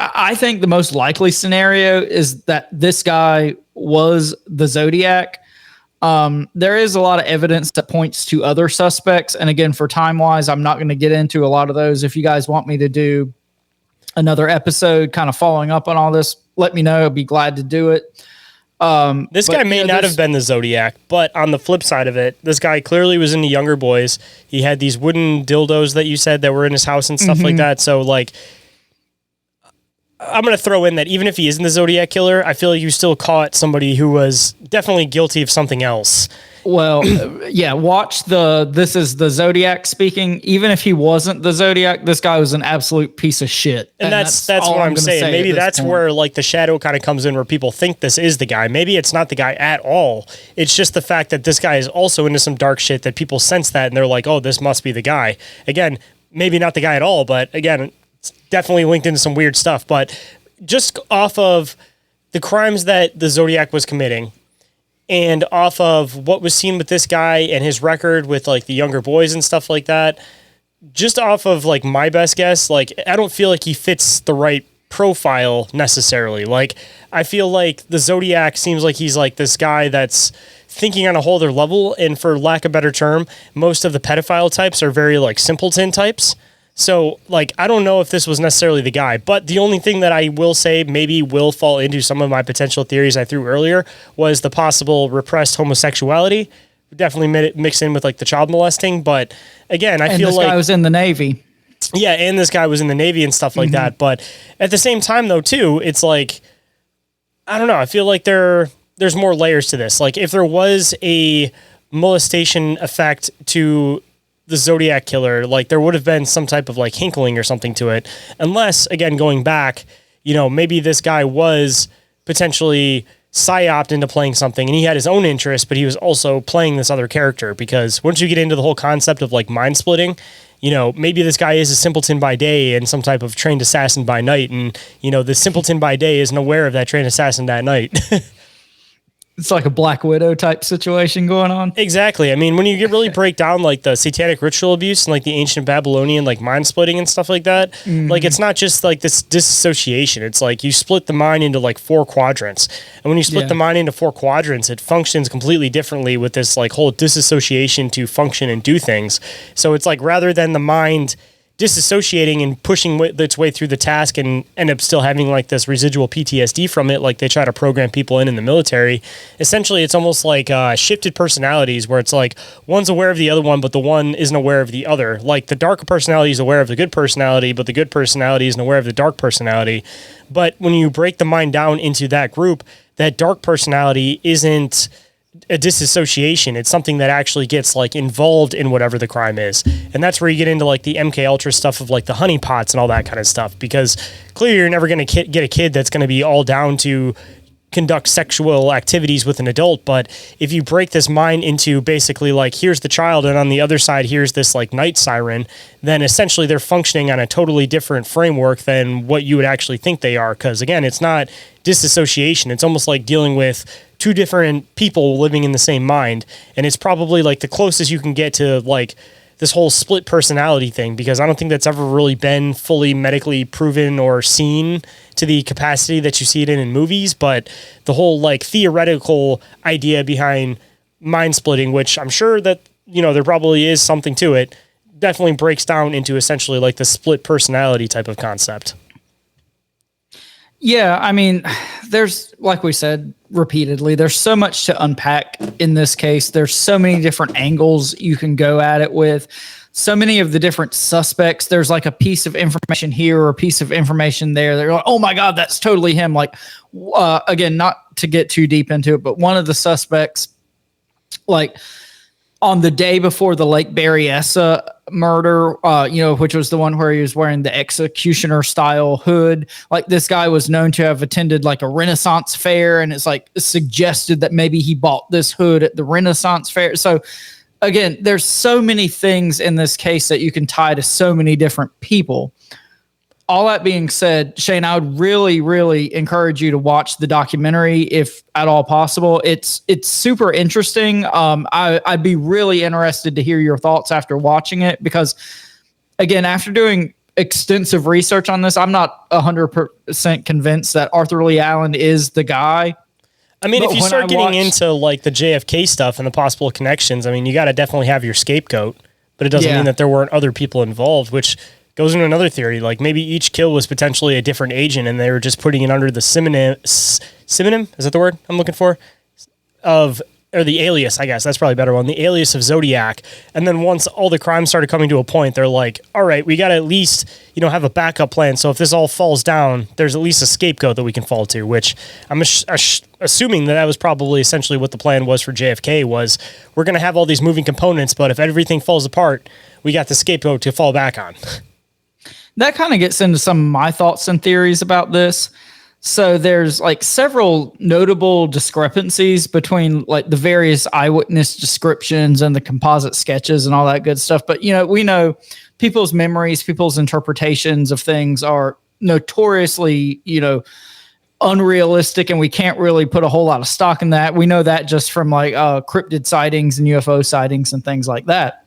I think the most likely scenario is that this guy was the Zodiac. There is a lot of evidence that points to other suspects. And again, for time-wise, I'm not going to get into a lot of those. If you guys want me to do another episode kind of following up on all this, let me know. I'd be glad to do it. This guy may not have been the Zodiac, but on the flip side of it, this guy clearly was into younger boys. He had these wooden dildos that you said that were in his house and stuff like that. So, like, I'm going to throw in that even if he isn't the Zodiac Killer, I feel like you still caught somebody who was definitely guilty of something else. Well, yeah, watch this is the Zodiac speaking. Even if he wasn't the Zodiac, this guy was an absolute piece of shit. And that's what I'm saying. Maybe that's where like the shadow kind of comes in, where people think this is the guy. Maybe it's not the guy at all. It's just the fact that this guy is also into some dark shit that people sense that and they're like, oh, this must be the guy. Again, maybe not the guy at all, but again, it's definitely linked into some weird stuff. But just off of the crimes that the Zodiac was committing, and off of what was seen with this guy and his record with like the younger boys and stuff like that, just off of like my best guess, like I don't feel like he fits the right profile necessarily. Like I feel like the Zodiac seems like he's like this guy that's thinking on a whole other level, and for lack of a better term, most of the pedophile types are very like simpleton types. So, like, I don't know if this was necessarily the guy, but the only thing that I will say maybe will fall into some of my potential theories I threw earlier was the possible repressed homosexuality. Definitely mix in with, like, the child molesting, but, again, I feel like... this guy was in the Navy. Yeah, and this guy was in the Navy and stuff like that, but at the same time, though, too, it's like, I don't know, I feel like there's more layers to this. Like, if there was a molestation effect to the Zodiac Killer, like there would have been some type of like hinkling or something to it, unless, again, going back, maybe this guy was potentially psyoped into playing something and he had his own interest, but he was also playing this other character. Because once you get into the whole concept of like mind splitting, maybe this guy is a simpleton by day and some type of trained assassin by night, and the simpleton by day isn't aware of that trained assassin that night. It's like a Black Widow type situation going on. Exactly. I mean, when you really break down like the satanic ritual abuse and like the ancient Babylonian like mind splitting and stuff like that, like it's not just like this disassociation. It's like you split the mind into like 4 quadrants. And when you split the mind into 4 quadrants, it functions completely differently with this like whole disassociation to function and do things. So it's like rather than the mind disassociating and pushing its way through the task and end up still having like this residual PTSD from it, like they try to program people in the military, essentially it's almost like shifted personalities, where it's like one's aware of the other one, but the one isn't aware of the other. Like the dark personality is aware of the good personality, but the good personality isn't aware of the dark personality. But when you break the mind down into that group, that dark personality isn't a disassociation. It's something that actually gets like involved in whatever the crime is. And that's where you get into like the MKUltra stuff of like the honeypots and all that kind of stuff, because clearly you're never going to get a kid that's going to be all down to conduct sexual activities with an adult. But if you break this mind into basically like, here's the child and on the other side here's this like night siren, then essentially they're functioning on a totally different framework than what you would actually think they are. Because again, it's not disassociation. It's almost like dealing with 2 different people living in the same mind. And it's probably like the closest you can get to like this whole split personality thing, because I don't think that's ever really been fully medically proven or seen to the capacity that you see it in movies. But the whole like theoretical idea behind mind splitting, which I'm sure that, you know, there probably is something to it, definitely breaks down into essentially like the split personality type of concept. Yeah, I mean, there's, like we said repeatedly, there's so much to unpack in this case. There's so many different angles you can go at it with. So many of the different suspects, there's like a piece of information here or a piece of information there. They're like, oh my God, that's totally him. Like, again, not to get too deep into it, but one of the suspects, like on the day before the Lake Berryessa murder, which was the one where he was wearing the executioner style hood. Like, this guy was known to have attended like a Renaissance fair, and it's like suggested that maybe he bought this hood at the Renaissance fair. So again, there's so many things in this case that you can tie to so many different people. All that being said, Shayn, I would really, really encourage you to watch the documentary if at all possible. It's super interesting. I'd be really interested to hear your thoughts after watching it, because, again, after doing extensive research on this, I'm not 100% convinced that Arthur Lee Allen is the guy. I mean, if you start getting into like the JFK stuff and the possible connections, I mean, you got to definitely have your scapegoat, but it doesn't mean that there weren't other people involved, which goes into another theory. Like, maybe each kill was potentially a different agent, and they were just putting it under the synonym. Is that the word I'm looking for? Or the alias, I guess. That's probably a better one. The alias of Zodiac. And then once all the crimes started coming to a point, they're like, all right, we got to at least, have a backup plan. So if this all falls down, there's at least a scapegoat that we can fall to, which I'm assuming that was probably essentially what the plan was for JFK was, we're going to have all these moving components, but if everything falls apart, we got the scapegoat to fall back on. That kind of gets into some of my thoughts and theories about this. So there's like several notable discrepancies between like the various eyewitness descriptions and the composite sketches and all that good stuff. But, we know people's memories, people's interpretations of things are notoriously, unrealistic, and we can't really put a whole lot of stock in that. We know that just from like cryptid sightings and UFO sightings and things like that.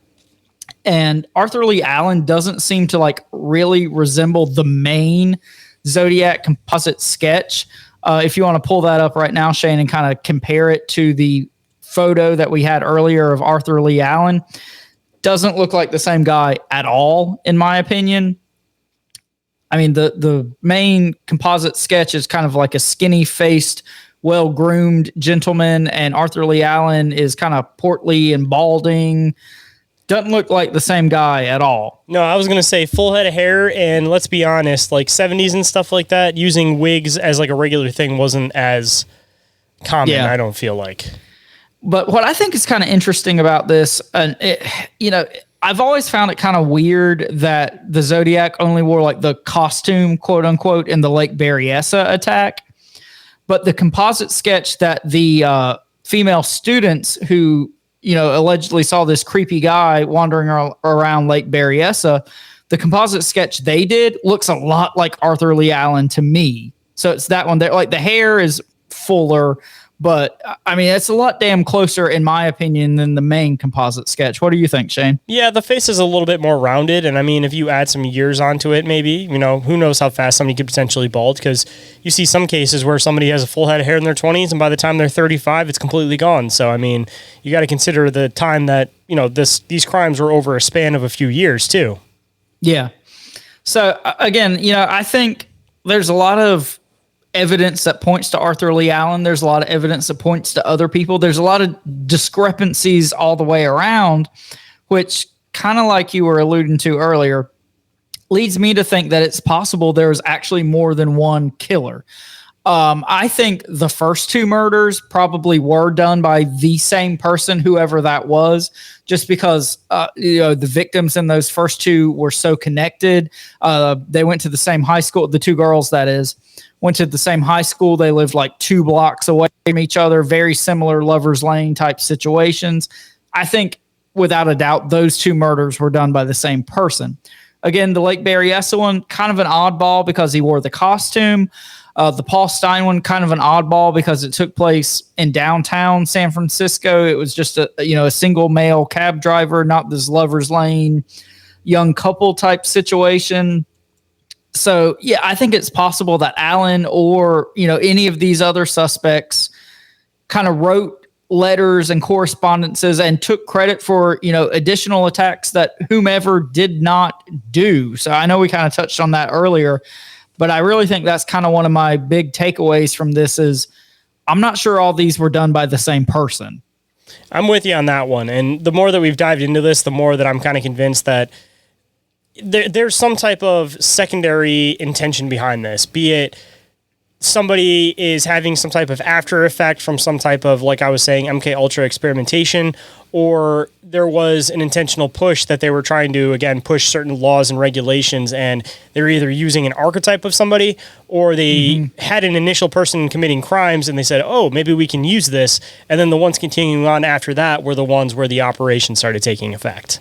And Arthur Lee Allen doesn't seem to like really resemble the main Zodiac composite sketch. If you want to pull that up right now, Shayn, and kind of compare it to the photo that we had earlier of Arthur Lee Allen, doesn't look like the same guy at all, in my opinion. I mean, the main composite sketch is kind of like a skinny-faced, well-groomed gentleman, and Arthur Lee Allen is kind of portly and balding. Doesn't look like the same guy at all. No, I was going to say full head of hair, and let's be honest, like 70s and stuff like that, using wigs as like a regular thing wasn't as common, I don't feel like. But what I think is kind of interesting about this, and I've always found it kind of weird that the Zodiac only wore like the costume, quote unquote, in the Lake Berryessa attack. But the composite sketch that the female students who allegedly saw this creepy guy wandering around Lake Berryessa, the composite sketch they did looks a lot like Arthur Lee Allen to me. So it's that one there. Like, the hair is fuller, but I mean, it's a lot damn closer, in my opinion, than the main composite sketch. What do you think, Shayn? Yeah, the face is a little bit more rounded. And I mean, if you add some years onto it, maybe, who knows how fast somebody could potentially bald, because you see some cases where somebody has a full head of hair in their 20s, and by the time they're 35, it's completely gone. So, I mean, you got to consider the time that, these crimes were over a span of a few years too. Yeah. So again, I think there's a lot of evidence that points to Arthur Lee Allen. There's a lot of evidence that points to other people. There's a lot of discrepancies all the way around, which, kind of like you were alluding to earlier, leads me to think that it's possible there's actually more than one killer. I think the first two murders probably were done by the same person, whoever that was, just because the victims in those first two were so connected. They went to the same high school. The two girls, that is, went to the same high school. They lived like 2 blocks away from each other. Very similar Lover's Lane type situations. I think, without a doubt, those two murders were done by the same person. Again, the Lake Berryessa one, kind of an oddball because he wore the costume. The Paul Stein one, kind of an oddball because it took place in downtown San Francisco. It was just a single male cab driver, not this lover's lane, young couple type situation. So yeah, I think it's possible that Alan or any of these other suspects kind of wrote letters and correspondences and took credit for additional attacks that whomever did not do. So I know we kind of touched on that earlier, but I really think that's kind of one of my big takeaways from this is I'm not sure all these were done by the same person. I'm with you on that one. And the more that we've dived into this, the more that I'm kind of convinced that there's some type of secondary intention behind this, be it somebody is having some type of after effect from some type of, like I was saying, MKUltra experimentation, or there was an intentional push that they were trying to, again, push certain laws and regulations, and they're either using an archetype of somebody, or they had an initial person committing crimes, and they said, oh, maybe we can use this, and then the ones continuing on after that were the ones where the operation started taking effect.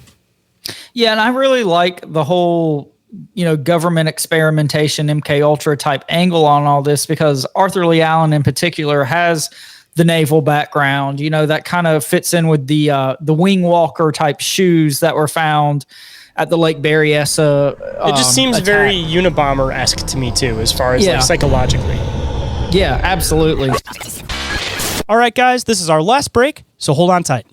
Yeah, and I really like the whole government experimentation, MKUltra type angle on all this, because Arthur Lee Allen in particular has the naval background, that kind of fits in with the wing walker type shoes that were found at the Lake Berryessa. It just seems very Unabomber-esque to me too, as far as like psychologically. Yeah, absolutely. All right, guys, this is our last break, so hold on tight.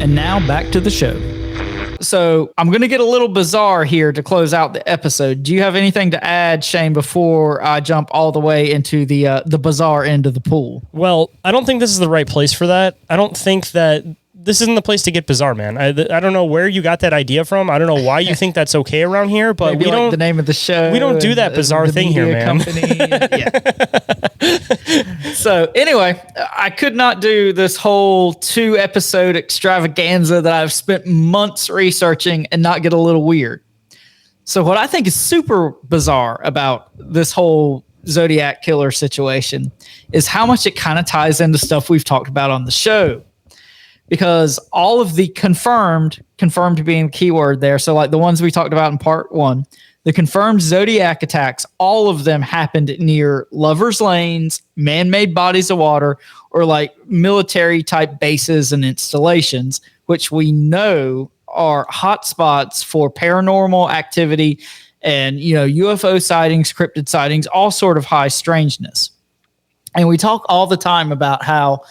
And now back to the show. So I'm going to get a little bizarre here to close out the episode. Do you have anything to add, Shane, before I jump all the way into the bizarre end of the pool? Well, I don't think this is the right place for that. I don't think that this isn't the place to get bizarre, man. I don't know where you got that idea from. I don't know why you think that's okay around here, but maybe we don't. The name of the show. We don't do that bizarre thing here, man. So anyway, I could not do this whole 2-episode extravaganza that I've spent months researching and not get a little weird. So what I think is super bizarre about this whole Zodiac Killer situation is how much it kind of ties into stuff we've talked about on the show. Because all of the confirmed being the keyword there, so like the ones we talked about in part 1, the confirmed Zodiac attacks, all of them happened near lovers' lanes, man-made bodies of water, or like military-type bases and installations, which we know are hotspots for paranormal activity and UFO sightings, cryptid sightings, all sort of high strangeness. And we talk all the time about how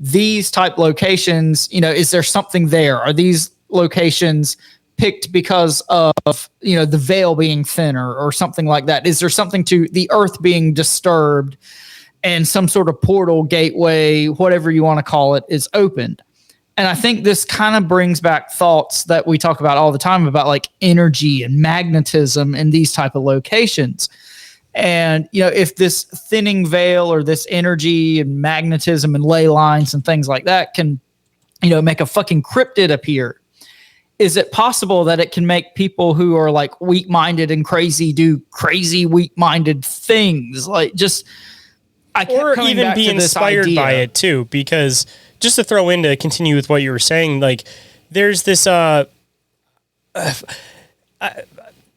these type locations, is there something there? Are these locations picked because of, the veil being thinner or something like that? Is there something to the earth being disturbed and some sort of portal, gateway, whatever you want to call it, is opened? And I think this kind of brings back thoughts that we talk about all the time about like energy and magnetism in these type of locations. And, if this thinning veil or this energy and magnetism and ley lines and things like that can, make a fucking cryptid appear, is it possible that it can make people who are like weak-minded and crazy do crazy, weak-minded things? Like or even be inspired by it too, because just to throw in to continue with what you were saying, like there's this,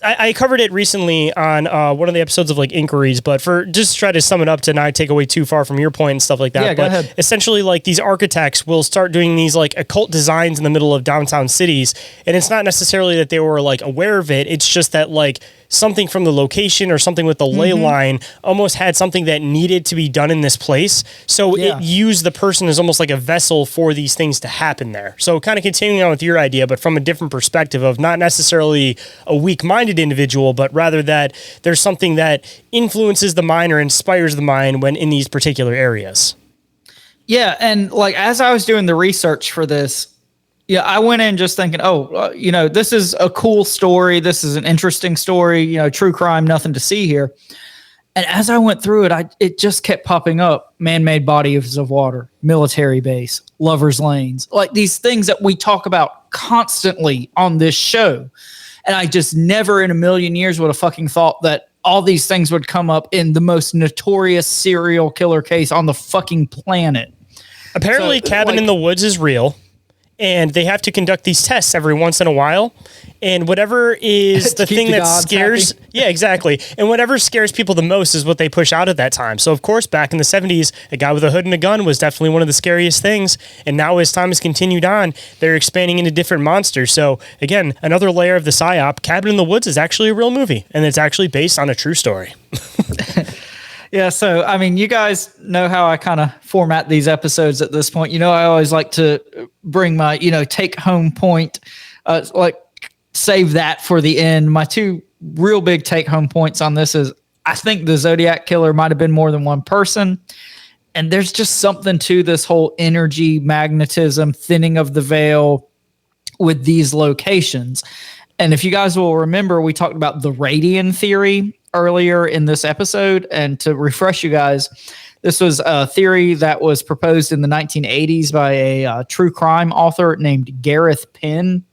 I covered it recently on one of the episodes of like Inquiries, but for just try to sum it up to not take away too far from your point and stuff like that. Yeah, go ahead. Essentially, like these architects will start doing these like occult designs in the middle of downtown cities, and it's not necessarily that they were like aware of it. It's just that like something from the location or something with the ley line almost had something that needed to be done in this place. So it used the person as almost like a vessel for these things to happen there. So kind of continuing on with your idea, but from a different perspective of not necessarily a weak-minded individual, but rather that there's something that influences the mind or inspires the mind when in these particular areas. Yeah. And like, as I was doing the research for this, I went in just thinking, this is a cool story. This is an interesting story, true crime, nothing to see here. And as I went through it, it just kept popping up: man-made bodies of water, military base, lovers' lanes, like these things that we talk about constantly on this show. And I just never in a million years would have fucking thought that all these things would come up in the most notorious serial killer case on the fucking planet. Apparently, So, Cabin in the Woods is real, and they have to conduct these tests every once in a while. And whatever is the keep thing the that gods scares, happy. yeah, exactly. And whatever scares people the most is what they push out at that time. So, of course, back in the 70s, a guy with a hood and a gun was definitely one of the scariest things. And now, as time has continued on, they're expanding into different monsters. So, again, another layer of the psyop. Cabin in the Woods is actually a real movie, and it's actually based on a true story. Yeah, so I mean, you guys know how I kind of format these episodes at this point. You know, I always like to bring my, take home point, like save that for the end. My two real big take home points on this is I think the Zodiac Killer might have been more than one person. And there's just something to this whole energy, magnetism, thinning of the veil with these locations. And if you guys will remember, we talked about the radian theory earlier in this episode. And to refresh you guys, this was a theory that was proposed in the 1980s by a true crime author named Gareth Penn.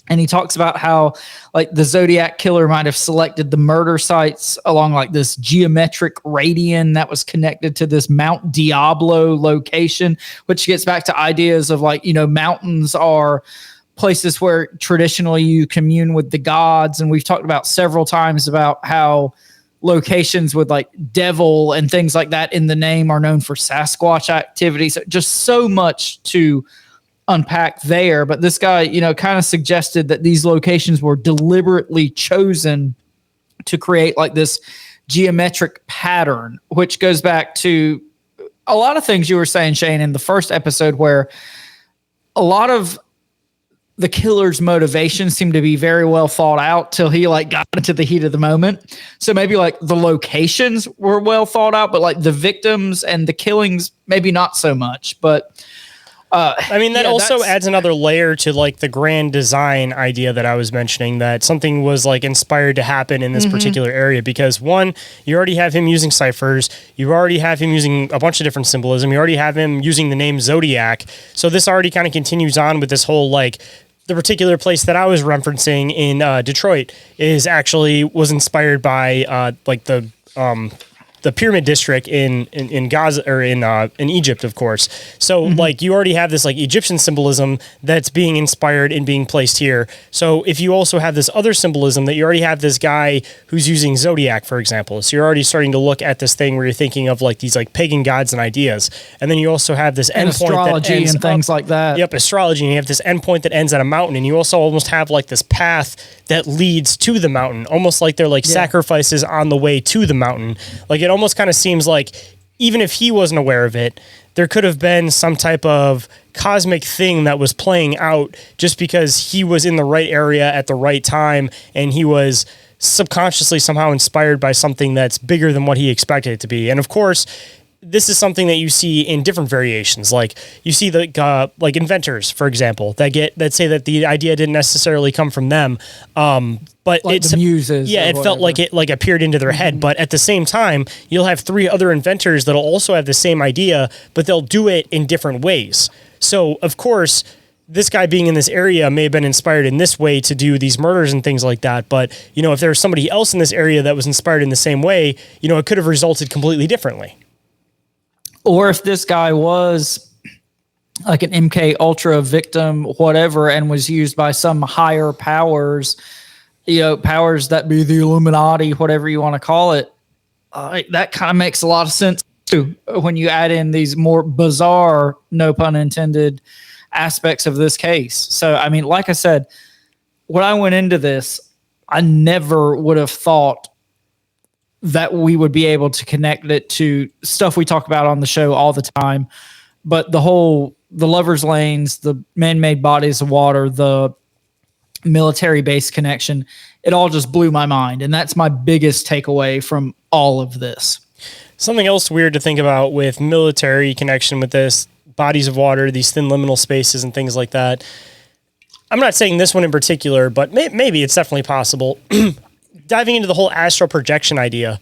And he talks about how like the Zodiac Killer might have selected the murder sites along like this geometric radian that was connected to this Mount Diablo location, which gets back to ideas of like, mountains are places where traditionally you commune with the gods. And we've talked about several times about how locations with like devil and things like that in the name are known for Sasquatch activities. Just so much to unpack there. But this guy, kind of suggested that these locations were deliberately chosen to create like this geometric pattern, which goes back to a lot of things you were saying, Shayn, in the first episode, where a lot of the killer's motivations seem to be very well thought out till he like got into the heat of the moment. So maybe like the locations were well thought out, but like the victims and the killings, maybe not so much. But that also adds another layer to like the grand design idea that I was mentioning, that something was like inspired to happen in this particular area, because one, you already have him using ciphers. You already have him using a bunch of different symbolism. You already have him using the name Zodiac. So this already kind of continues on with this whole like, the particular place that I was referencing in Detroit was inspired by the pyramid district in Gaza, or in Egypt, of course. So like you already have this like Egyptian symbolism that's being inspired and being placed here. So if you also have this other symbolism that you already have this guy who's using Zodiac, for example. So you're already starting to look at this thing where you're thinking of like these like pagan gods and ideas. And then you also have this endpoint astrology that ends and things like that. Yep, astrology. And you have this endpoint that ends at a mountain, and you also almost have like this path that leads to the mountain, almost like they're like sacrifices on the way to the mountain. Like it almost kind of seems like even if he wasn't aware of it, there could have been some type of cosmic thing that was playing out just because he was in the right area at the right time, and he was subconsciously somehow inspired by something that's bigger than what he expected it to be. And of course, this is something that you see in different variations. Like you see the like inventors, for example, that say that the idea didn't necessarily come from them, but like it's the muses. Yeah, it felt like it like appeared into their head. But at the same time, you'll have three other inventors that'll also have the same idea, but they'll do it in different ways. So of course, this guy being in this area may have been inspired in this way to do these murders and things like that. But if there was somebody else in this area that was inspired in the same way, it could have resulted completely differently. Or if this guy was like an MKUltra victim, whatever, and was used by some higher powers, powers that be the Illuminati, whatever you want to call it, that kind of makes a lot of sense too when you add in these more bizarre, no pun intended, aspects of this case. So, I mean, like I said, when I went into this, I never would have thought that we would be able to connect it to stuff we talk about on the show all the time. But the lovers lanes, the man-made bodies of water, the military base connection, it all just blew my mind. And that's my biggest takeaway from all of this. Something else weird to think about with military connection with this, bodies of water, these thin liminal spaces and things like that. I'm not saying this one in particular, but maybe it's definitely possible. Diving into the whole astral projection idea,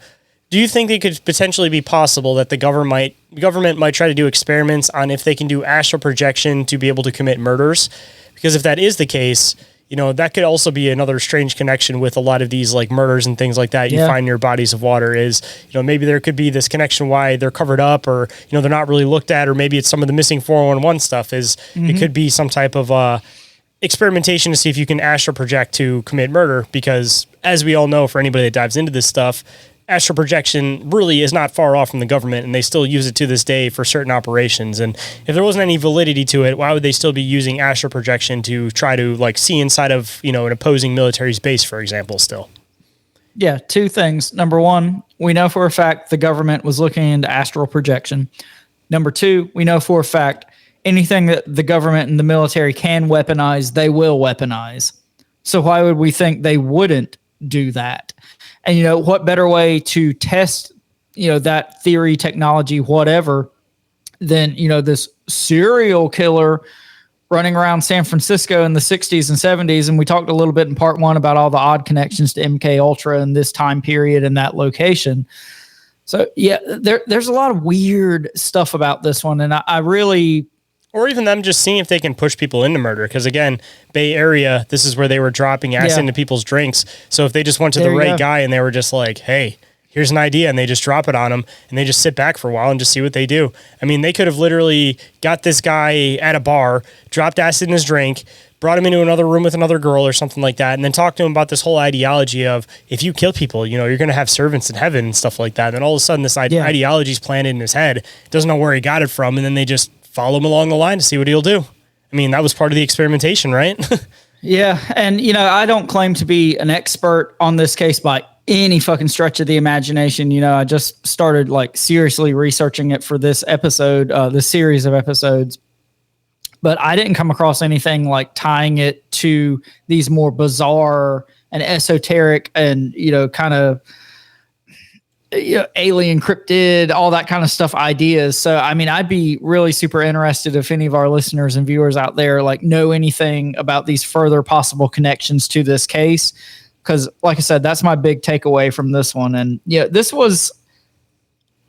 do you think it could potentially be possible that the government might try to do experiments on if they can do astral projection to be able to commit murders? Because if that is the case, that could also be another strange connection with a lot of these like murders and things like that you find near bodies of water is, maybe there could be this connection why they're covered up or, they're not really looked at, or maybe it's some of the missing 411 stuff is it could be some type of experimentation to see if you can astral project to commit murder, because as we all know, for anybody that dives into this stuff, astral projection really is not far off from the government, and they still use it to this day for certain operations. And if there wasn't any validity to it, why would they still be using astral projection to try to like see inside of, an opposing military's base, for example, still? Yeah, two things. Number one, we know for a fact the government was looking into astral projection. Number two, we know for a fact anything that the government and the military can weaponize, they will weaponize. So why would we think they wouldn't do that? And, what better way to test, that theory, technology, whatever, than, this serial killer running around San Francisco in the 60s and 70s. And we talked a little bit in part one about all the odd connections to MKUltra in this time period and that location. So, yeah, there's a lot of weird stuff about this one. And I really... Or even them just seeing if they can push people into murder. Because again, Bay Area, this is where they were dropping acid into people's drinks. So if they just went to the right guy and they were just like, hey, here's an idea, and they just drop it on them and they just sit back for a while and just see what they do. I mean, they could have literally got this guy at a bar, dropped acid in his drink, brought him into another room with another girl or something like that, and then talked to him about this whole ideology of if you kill people, you're going to have servants in heaven and stuff like that. And then all of a sudden this ideology is planted in his head. Doesn't know where he got it from, and then they just follow him along the line to see what he'll do. I mean, that was part of the experimentation, right? Yeah. And, I don't claim to be an expert on this case by any fucking stretch of the imagination. I just started like seriously researching it for this episode, this series of episodes. But I didn't come across anything like tying it to these more bizarre and esoteric and, kind of, alien cryptid, all that kind of stuff ideas. So, I mean, I'd be really super interested if any of our listeners and viewers out there like know anything about these further possible connections to this case. Because like I said, that's my big takeaway from this one. And this was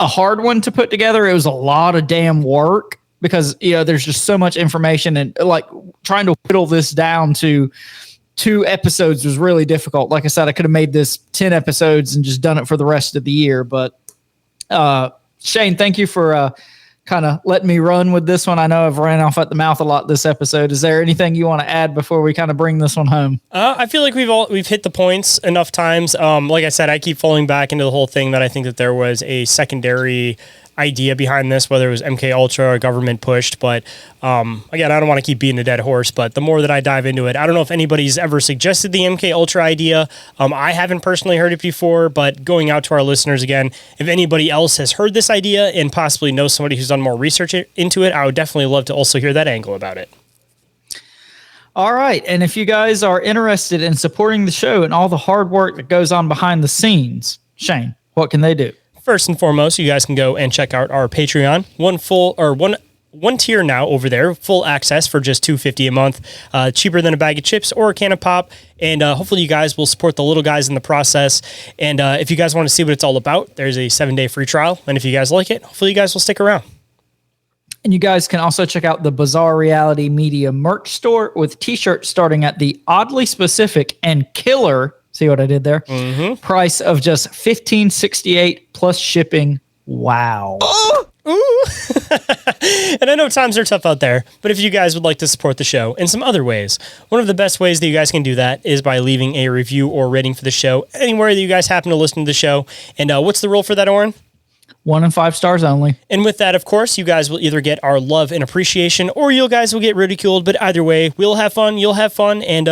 a hard one to put together. It was a lot of damn work because, there's just so much information, and like trying to whittle this down to 2 episodes was really difficult. Like I said, I could have made this 10 episodes and just done it for the rest of the year. But Shayn, thank you for kind of letting me run with this one. I know I've ran off at the mouth a lot this episode. Is there anything you want to add before we kind of bring this one home? I feel like we've hit the points enough times. Like I said, I keep falling back into the whole thing that I think that there was a secondary idea behind this, whether it was MKUltra or government pushed. But again, I don't want to keep beating a dead horse, but the more that I dive into it, I don't know if anybody's ever suggested the MKUltra idea. I haven't personally heard it before, but going out to our listeners again, if anybody else has heard this idea and possibly knows somebody who's done more research into it, I would definitely love to also hear that angle about it. All right. And if you guys are interested in supporting the show and all the hard work that goes on behind the scenes, Shayn, what can they do? First and foremost, you guys can go and check out our Patreon. One tier now over there, full access for just $2.50 a month, cheaper than a bag of chips or a can of pop. And hopefully you guys will support the little guys in the process. And if you guys want to see what it's all about, there's a 7-day free trial. And if you guys like it, hopefully you guys will stick around. And you guys can also check out the Bizarre Reality Media merch store with t-shirts starting at the oddly specific and killer, see what I did there? Price of just $15.68 plus shipping. Wow. Ooh. And I know times are tough out there, but if you guys would like to support the show in some other ways, one of the best ways that you guys can do that is by leaving a review or rating for the show anywhere that you guys happen to listen to the show. And what's the rule for that, Orin? 1 and 5 stars only. And with that, of course, you guys will either get our love and appreciation, or you guys will get ridiculed. But either way, we'll have fun, you'll have fun, and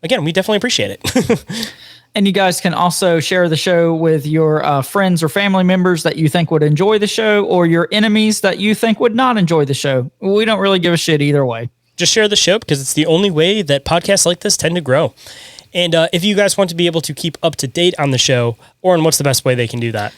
again, we definitely appreciate it. And you guys can also share the show with your friends or family members that you think would enjoy the show, or your enemies that you think would not enjoy the show. We don't really give a shit either way. Just share the show because it's the only way that podcasts like this tend to grow. And if you guys want to be able to keep up to date on the show, Orin, what's the best way they can do that?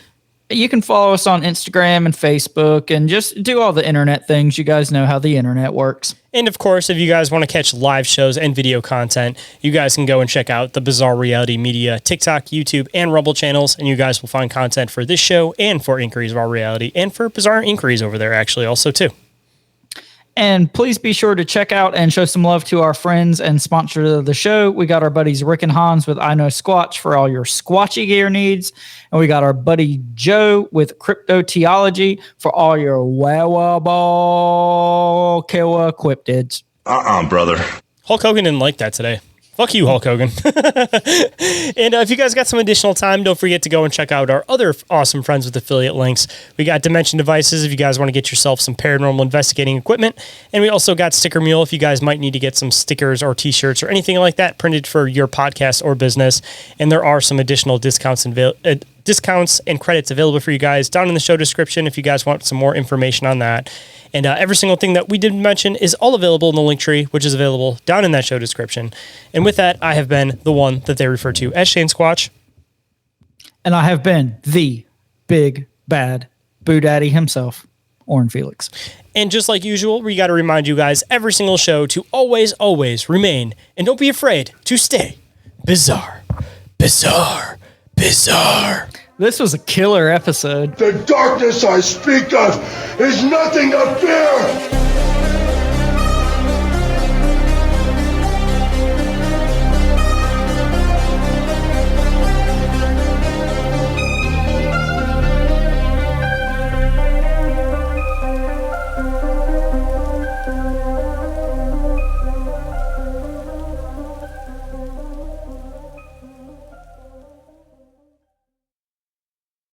You can follow us on Instagram and Facebook and just do all the internet things. You guys know how the internet works. And of course, if you guys want to catch live shows and video content, you guys can go and check out the Bizarre Reality Media TikTok, YouTube, and Rumble channels, and you guys will find content for this show and for Inquiries of Our Reality and for Bizarre Inquiries over there actually also too. And please be sure to check out and show some love to our friends and sponsors of the show. We got our buddies Rick and Hans with I Know Squatch for all your squatchy gear needs. And we got our buddy Joe with Crypto Theology for all your wearable kill cryptids. Brother. Hulk Hogan didn't like that today. Fuck you, Hulk Hogan. And if you guys got some additional time, don't forget to go and check out our other awesome friends with affiliate links. We got Dimension Devices if you guys want to get yourself some paranormal investigating equipment. And we also got Sticker Mule if you guys might need to get some stickers or t-shirts or anything like that printed for your podcast or business. And there are some additional discounts and credits available for you guys down in the show description if you guys want some more information on that. And every single thing that we did mention is all available in the link tree, which is available down in that show description. And with that, I have been the one that they refer to as Shayn Squatch. And I have been the big bad Boo Daddy himself, Orin Felix. And just like usual, we got to remind you guys every single show to always, always remain and don't be afraid to stay bizarre. Bizarre. Bizarre. This was a killer episode. The darkness I speak of is nothing to fear.